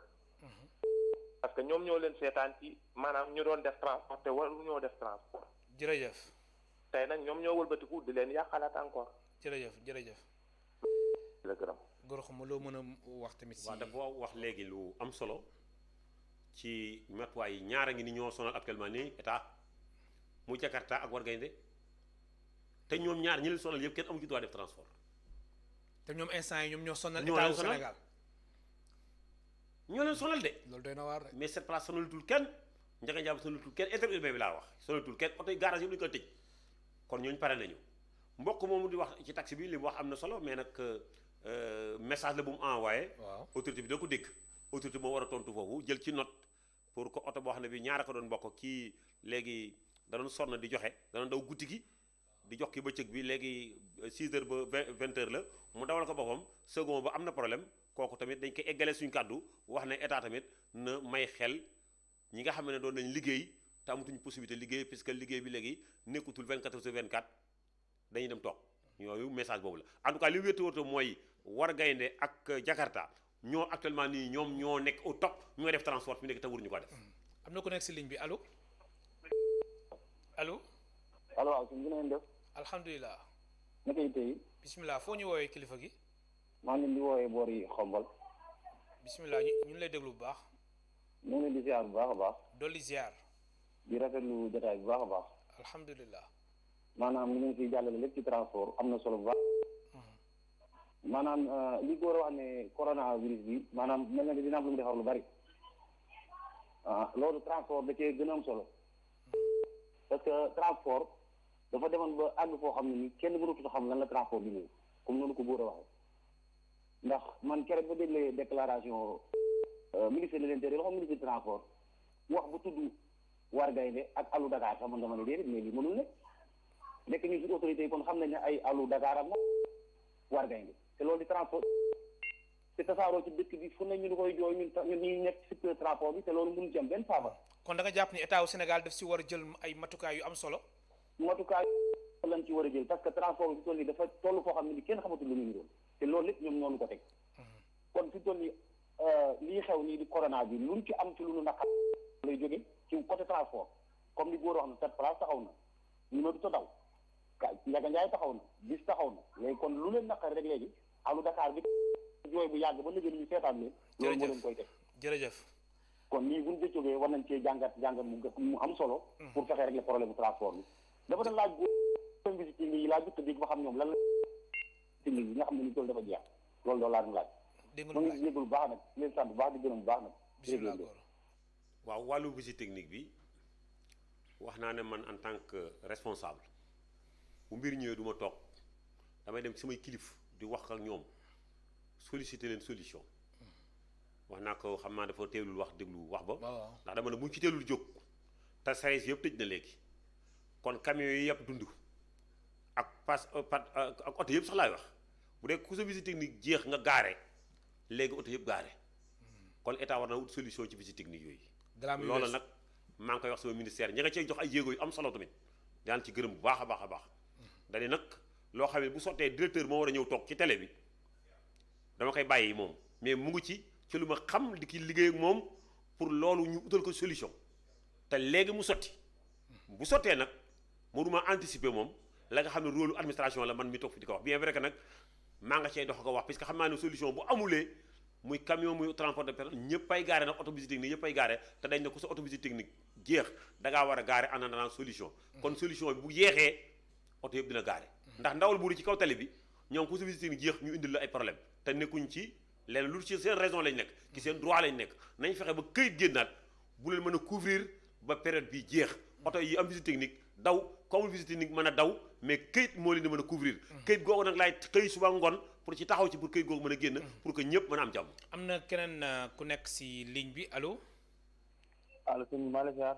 parce que ñoom ñoo leen seetaan ci maanaam ñu doon def transport te waru ñoo def transport. jërëjëf. tey nag ñoom ñoo wëlbatiku di leen yàqalaat encore. jërëjëf. la gërëm. góor xam loo mën a wax tamit si. waaw dafa wax léegi lu am solo ci matuwaay yi ñaara ngi ni ñoo sonal actuellement nii état. mu Jakarta ak war gaynde te ñoom ñaar ñi leen sonal yëpp kenn amu ci droit def transport. te ñoom instant yi ñoom ñoo sonal état wu Sénégal. ñoo leen sonal de. loolu doy na waar rek. mais cette place sonalatul kenn Ndiaga Ndiaye sonalatul kenn interurbain bi laa wax sonalatul kenn oto yi garage yëpp dañu ko tëj kon ñooñu pare nañu mbokk moomu di wax ci taxi bi li mu wax am na solo mais nag message la bu mu envoyé. waaw autorité bi da ko dégg autorité moo war a tontu foofu jël ci note pour que oto boo xam ne bi ñaara ko doon bokk kii léegi. da doon sonn di joxe da doon daw guddi gi di jox ki bëccëg bi léegi 6 heures ba 20 heures la mu dawal ko boppam second ba am na problème kooku tamit dañ koy eggale suñu kàddu wax ne état tamit na may xel ñi nga xam ne doon nañ liggéey te amatuñ possibilité liggéey puisque liggéey bi léegi nekkutul 24 sur 24 dañuy dem toog yooyu message boobu la en tout cas li wéetu wóoto mooy war gaynde ak Jakarta ñoo actuellement nii ñoom ñoo nekk au top ñooy def transport fi nekk te waruñu ko def. am na ku nekk si ligne bi allo. allo. waaw suñu gën a def. alhamdulilah. naka yi tey. bisimilah foo ñu woowee kilifa gi. maa ngi leen di woowee boor yi xombal. bisimilah ñu lay déglu bu baax. ñu ngi leen di ziar bu baax a baax. dolli ziar. di rafetlu jotaay bu baax a baax. alhamdulilah. maanaam li ngeen fiy jàllale lépp ci transport am na solo bu baax. maanaam li góor a wax ne coronavirus bi maanaam mel na ni dina am lu mu defar lu bari. loolu transport da cee gën a am solo. parce que transport dafa demoon ba àgg foo xam ne ni kenn mënatut a xam lan la transport bi ñëw comme noonu ko góor a waxee ndax man keroog ba déglee déclaration ministre de l'intérieur xam ministre du transport wax bu tudd war gaynde ak alu Dakar sax man dama ne déedéet mais lii mënul nekk ñu si autorité yi kon xam nañ ne ay alu Dakar am na war gaynde te loolu di transport te tasaaroo ci dëkk bi fu ne ñu koy jooy ñun ñuy nekk ci secteur transport bi te loolu mënuñ ci am benn saafara. kon da nga jàpp ni état wu Sénégal daf si war a jël ay matukaay yu am solo. matukaay lañ ci war a jël parce que transport bi fi toll nii dafa toll foo xam ne ni kenn xamatul lu muy doon te loolu lépp ñoom ñoo ko teg. kon fi toll nii lii xew nii di corona bi luñ ci am ci lu nu naqar lay jóge ci côté transport comme ni góor wax na cette place taxaw na ñu ma du ta daw Ndiaga Ndiaye taxaw na bis taxaw na léegi kon lu leen naqar rek léegi alu Dakar bi jooy bu yàgg ba léegi ñu seetaan leen loolu moo leen koy teg jërëjëf kon lii buñ ca jógee war nañ cee jàngat mu am solo pour fexe régler problème transport bi dafa doon laaj góor visite yi laa jot a dégg ba xam ñoom lan la technique yi nga xam ne ni toolu dafa jeex loolu doon laa doon laaj ma ngi jégalu bu baax nag leen sant bu baax di gërëm bu baax nag waaw wàllu visite technique bi wax naa ne man en tant que responsable bu mbir ñëwee du ma toog damay dem samay kilif di wax ak ñoom solliciter leen solution wax naa ko xam naa dafa teelul wax déglu wax ba ndax dama ne bu ñu ci teelul jóg te service yëpp tëj na léegi kon camion yi yëpp dund ak ak oto yëpp sax laay wax bu dee ku sa visite technique jeex nga gaare léegi oto yëpp gaare kon état war na wut solution ci visite technique yooyu loolu nag maa ngi koy wax sama ministère ña nga cay jox ay jéego yu am solo tamit daan ci gërëm bu baax a baax a baax dañu nag loo xam ne bu sottee directeur moo war a ñëw toog ci télé bi dama koy bàyyi moom mais mu ngi ci lu ma xam di ki liggéey ak moom pour loolu ñu utal ko solution te léegi mu sotti bu sottee nag moo du ma anticiper moom la nga xam ne rôle administration la man mi toog fi di ko wax bien vrai que nag maa nga cay dox ko wax parce que xam naa ne solution bu amulee muy camion muy transport de personne ñëpp ay gaare nag auto visite technique ñëpp ay gaare te dañ ne ko sa auto visite technique jeex da ngaa war a gaare en attendant solution kon solution bi bu yeexee oto yëpp dina gaare ndax ndawal buuri ci kaw tali bi ñoom ku sa visite technique jeex ñu indil la ay problème te nekkuñ ci leen lu ci seen raison lañ nekk ci seen droit lañ nekk nañ fexe ba këyit génnaat bu leen mën a couvrir ba période bi jeex oto yi am visite technique daw comme visite technique mën a daw mais këyit moo leen di mën a couvrir këyit googu nag laay xëy suba ngoon pour ci taxaw ci pour këyit googu mën a génn pour que ñëpp mën a am jàmm. am na keneen ku nekk si ligne bi allo. allo sëñ maa ngi lay ziar.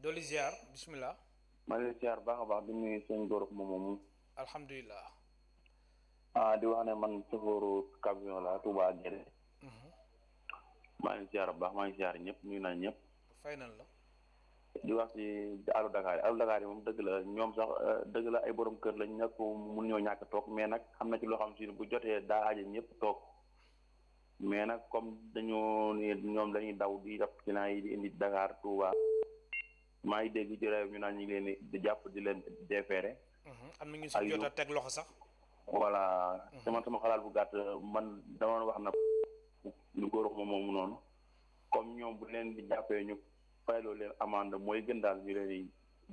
dooli ziar bisimilah. maa ngi lay ziar baax a baax di nuyu sëñ Gora moomu. alhamdulilah. di wax ne man chauffeur camion la Touba Guédé. maa ngi ziar bu baax maa ngi ziar ñëpp nuyu naa ñëpp. fay nañ la. di wax ci alu Dakar yi moom dëgg la ñoom sax dëgg la ay borom kër lañ nekk mun ñoo ñàkk toog mais nag xam na ci loo xam si bu jotee daa aaje ñëpp toog mais nag comme dañoo ne ñoom dañuy daw di def client yi di indi Dakar Touba maa ngi dégg ci réew ñu naan ñu ngi leen di jàpp di leen déféré. am na ñu si jot a teg loxo sax. voilà sama xalaat bu gàtt man dama wax na lu góor moomu noonu comme ñoom bu leen di jàppee ñu fayloo leen amende mooy gën daal ñu leen di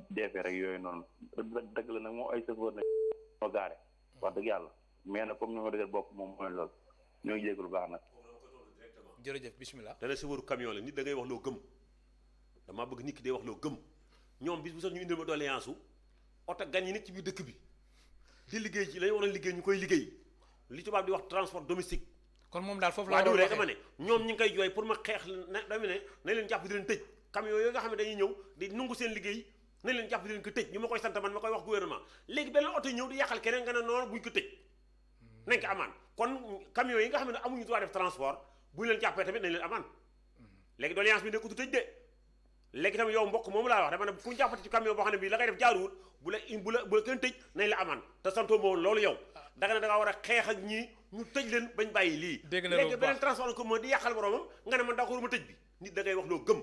defee rek yooyu noonu dëgg la nag moom ay chauffeur nag ñoo gaare wax dëgg yàlla mais nag comme ñoo dëgër bopp moom mooy loolu ñoo ngi jégalu baax nag. jërëjëf bismillah. dana chauffeur camion la nit da ngay wax loo gëm damaa bëgg nit ki day wax loo gëm ñoom bis bu sax ñu indil ma doléance su oto gan yi nekk ci biir dëkk bi di liggéey ci la ñu war a liggéey ñu koy liggéey li tubaab di wax transport domestique. kon moom daal foofu la war a dama ne ñoom ñi ngi koy jooy pour ma xeex na dama ne nañ leen jàpp di leen tëj camion yooyu nga xam ne dañuy ñëw di nungu seen liggéey nañ leen jàpp di leen ko tëj ñu ma koy sant man ma koy wax gouvernement léegi beneen oto yi ñëw di yàqal keneen nga ne noonu buñ ko tëj nañ ko amaan kon camion yi nga xam ne amuñu droit def transport buñ leen jàppee tamit nañ leen amaan léegi doléance bi nekkutu tëj de léegi tamit yow mbokk moomu laa wax dama ne fu ñu jàppati ci camion boo xam ne bii la ngay def jaaruwut bu la kenn tëj nañ la amaan te santoo moom loolu yow da nga ne da ngaa war a xeex ak ñii ñu tëj leen bañ bàyyi lii léegi beneen transport ko moo di yàqal boromam nga ne man d'accord ma tëj bi nit da ngay wax loo gëm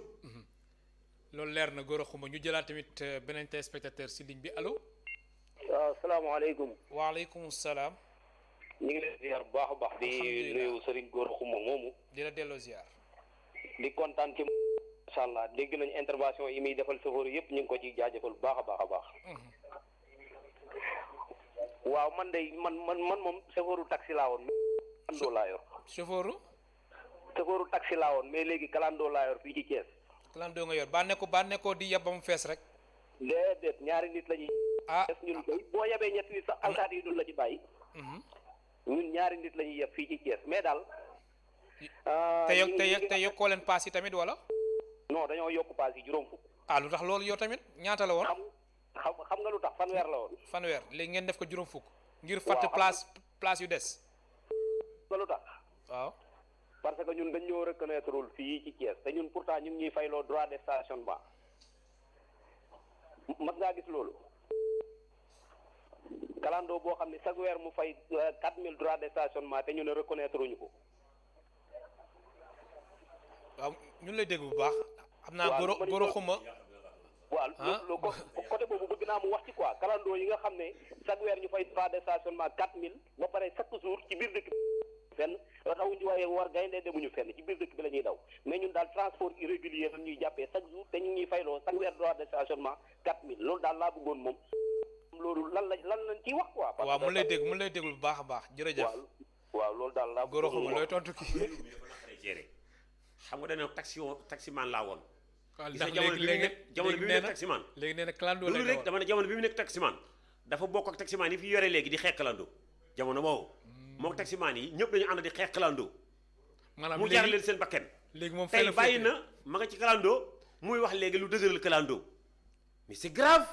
loolu leer na Gora Khouma ñu jëlaat tamit beneen téléspectateur si ligne bi allo. waaw salaamaaleykum. waaleykum salaam. ñu ngi leen ziar bu baax a baax. di nuyu Serigne Gora Khouma moomu. di la delloo ziar. di kontaan ci macha allah dégg nañu intervention yi muy defal chauffeur yëpp ñu ngi ko ciy jaajëfal bu baax a baax a baax. waaw man de man moom chauffeuru taxi laa woon. kalandoo laa yor. chauffeuru taxi laa woon mais léegi kalandoo laa yor fii ci Thiès. kalandoo nga yor ba nekkoo di yab ba mu fees rek. déedéet ñaari nit la ñuy. ñun koy boo yabee ñetti nit sax alkaati yi dul la ci bàyyi. ñun ñaari nit la ñuy yab fii ci Thiès mais daal. te yokkoo leen paas yi tamit wala. non dañoo yokk paas yi juróom fukk. lu tax loolu yow tamit ñaata la woon. xam nga lu tax fanweer la woon. fanweer léegi ngeen def ko juróom fukk. ngir fàtte place yu des. nga lu tax. waaw. parce que ñun dañ ñoo reconnaître fii ci Thiès te ñun pourtant ñu ngi ñuy fayloo droit de stationnement mas ngaa gis loolu kalandoo boo xam ne chaque weer mu fay 4000 droit de stationnement te ñu ne reconnaître uñu ko. waaw ñun lay dégg bu baax. xam naa goro xuma. waaw loolu côté boobu bëgg naa mu wax ci quoi kalandoo yi nga xam ne chaque weer ñu fay droit de stationnement 4000 ba pare chaque jour ci biir dëkk fenn dawuñu waaye war gaynde demuñu fenn ci biir dëkk bi la ñuy daw mais ñun daal transport irrégulier la ñuy jàppee chaque jour te ñu ngi ñuy fayloo chaque weer droit de stationnement 4000 loolu daal laa bëggoon moom loolu lan lañ ciy wax quoi. waaw mu lay dégg bu baax a baax jërëjëf. waaw loolu daal laa. góor xuma looy tontu kii. xam nga dañoo taximan laa woon. waaw gis nga jamono bi mu nekk taximan. léegi nee na clando loolu rek dama ne jamono bi mu nekk taximan dafa bokk ak taximan yi fi yore léegi di xeex clando jamono boobu. moom taximan yi ñëpp dañu ànd di xeex clando. maanaam mu jaarale seen bakken. léegi moom tey bàyyi na ma nga ci clando muy wax léegi lu dëgëral clando mais c'est grave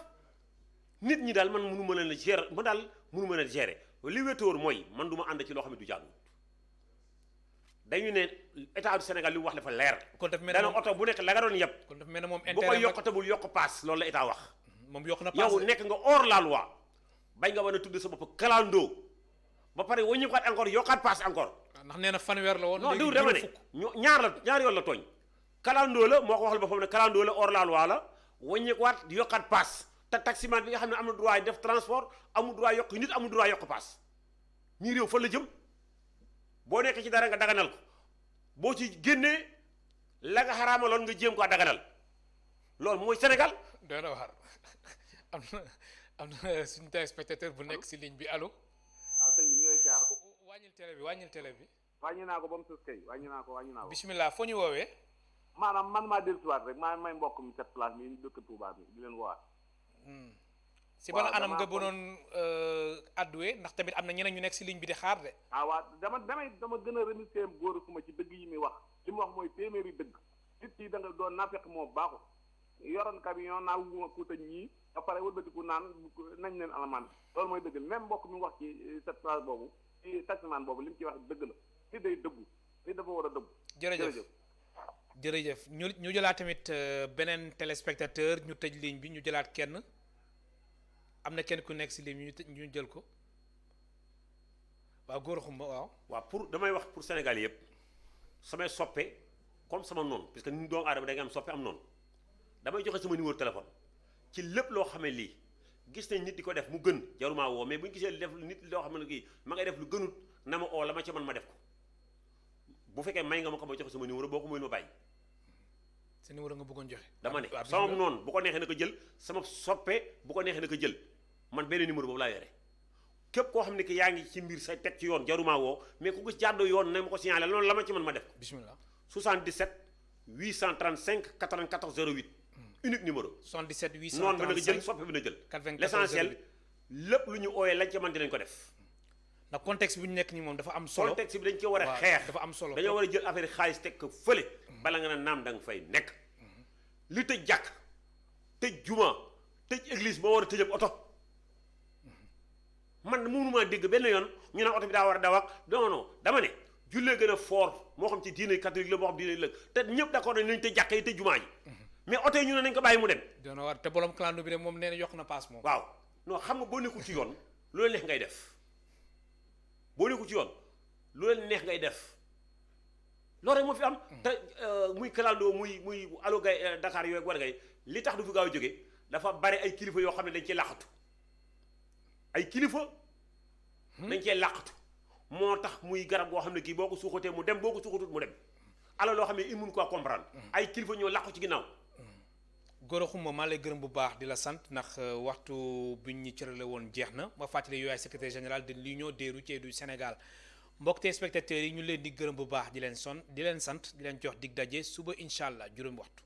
nit ñi daal man mënu ma leen a gérer ma daal mënu ma leen a gérer li wétoor mooy man du ma ànd ci loo xam ne du jàll. dañu ne état du Sénégal li mu wax dafa leer. kon daf mel ne moom oto bu nekk la nga doon yëpp. kon daf mel ne moom bu ko yokkatabul yokk paas loolu la état wax. moom yokk na paas yow nekk nga hors la loi bañ nga war a tudd sa bopp clando ba pare wëññi ko encore yokkaat paas encore. ndax nee na fanweer la woon. non diw dama ne ñaar yoon la tooñ. clando la moo ko waxal boppam ne clando la hors la loi la wëññi ko waat yokkaat paas te taximan bi nga xam ne am na droit def transport amul droit yokk nit amul droit yokk paas ñii réew fa la jëm. boo nekk ci dara nga daganal ko boo ci génnee la nga xaraamaloon nga jéem ko daganal loolu mooy Sénégal. doy na waar am na suñu téléspectateur bu nekk si ligne bi allo. waaw sëñ bi ñu ngi lay siyaar. wàññil télé bi. wàññi naa ko ba mu sës kay wàññi naa ko. bismillah foo ñu woowee. maanaam man maa dellusiwaat rek may mbokk mi cette place mi dëkk Touba bi di leen woowaat. si ban anam nga bënoon adduwee ndax tamit am na ñeneen ñu nekk si ligne bi di xaar de. waaw dama gën a remercier góor suma ci dëgg yi muy wax li mu wax mooy téeméeri dëgg nit yi da nga doon naafeq moo baaxul yoroon camion naa wuma ku tëj ñii ba pare wëlbatiku naan nañ leen alamaan loolu mooy dëgg même mbokk mi wax ci cette place boobu ci taximan boobu li mu ci wax dëgg la nit day dëggu nit dafa war a dëggu. jërëjëf ñu jëlaat tamit beneen téléspectateur ñu tëj ligne bi ñu jëlaat kenn. am na kenn ku nekk si ligne bi ñu jël ko waaw góor xumba waaw pour damay wax pour Sénégal yëpp samay soppe comme sama noonu parce que ñun doomu aadama da nga am soppe am noonu damay joxe sama numéro téléphone ci lépp loo xamee lii gis nañ nit di ko def mu gën jaruma woo mais bu ñu gisee def nit loo xam ne kii ma ngay def lu gënut na ma oo la ma ci man ma def ko bu fekkee may nga ma ko ma joxe sama numéro boo ko mayul ma bàyyi. sa numéro nga bëggoon joxe. dama ne sama noonu bu ko neexee na ko jël sama soppe bu ko neexee na ko jël. man benn numéro boobu laa yore képp koo xam ne que yaa ngi ci mbir sa teg ci yoon jaruma woo mais ku gis jàddu yoon na ma ko signalé loolu la ma ci mën ma def ko. bismillah 77 835 94 08. unique numéro. 77 835 noonu bi na nga jël soppe bi na jël. 94 08 l'essentiel lépp lu ñu ooyee lañ ca mën dinañ ko def. ndax contexte bi ñu nekk nii moom dafa am solo. contexte bi dañ cee war a xeex. dafa am solo dañoo war a jël affaire xaalis teg ko fële. bala nga ne naam da nga fay nekk. li tëj jàkk tëj juma tëj église moo war a tëj ab oto. man mënumaa dégg benn yoon ñu naan oto bi daa war a daw ak non dama ne jullee gën a fort moo xam ci diine catholique la moo xam diine la te ñëpp d'accord nañ nañ te jàkka yi te jumaa yi mais oto yi ñu ne nañ ko bàyyi mu dem. dina war te bolom clando bi de moom nee na yokk na paas moom. waaw non xam nga boo nekkul ci yoon lu leen neex ngay def boo nekkul ci yoon lu leen neex ngay def loolu rek moo fi am. te muy clando muy allo gay Dakar yooyu war ngay li tax du fi gaaw a jógee dafa bari ay kilifa yoo xam ne dañ ci làqatu. ay kilifa dañ cee làqatu moo tax muy garab goo xam ne kii boo ko suuxatee mu dem boo ko suuxatut mu dem alors loo xam ne il mun quoi comprendre ay kilifa ñoo làqu ci ginnaaw. Gora Khouma maa lay gërëm bu baax di la sant ndax waxtu bi ñu cërale woon jeex na ma fàttali yow yaay secrétaire général de l'union des routiers du Sénégal mbokk téléspectateurs yi ñu leen di gërëm bu baax di leen sant di leen jox dig daje suba incha allah juróom waxtu.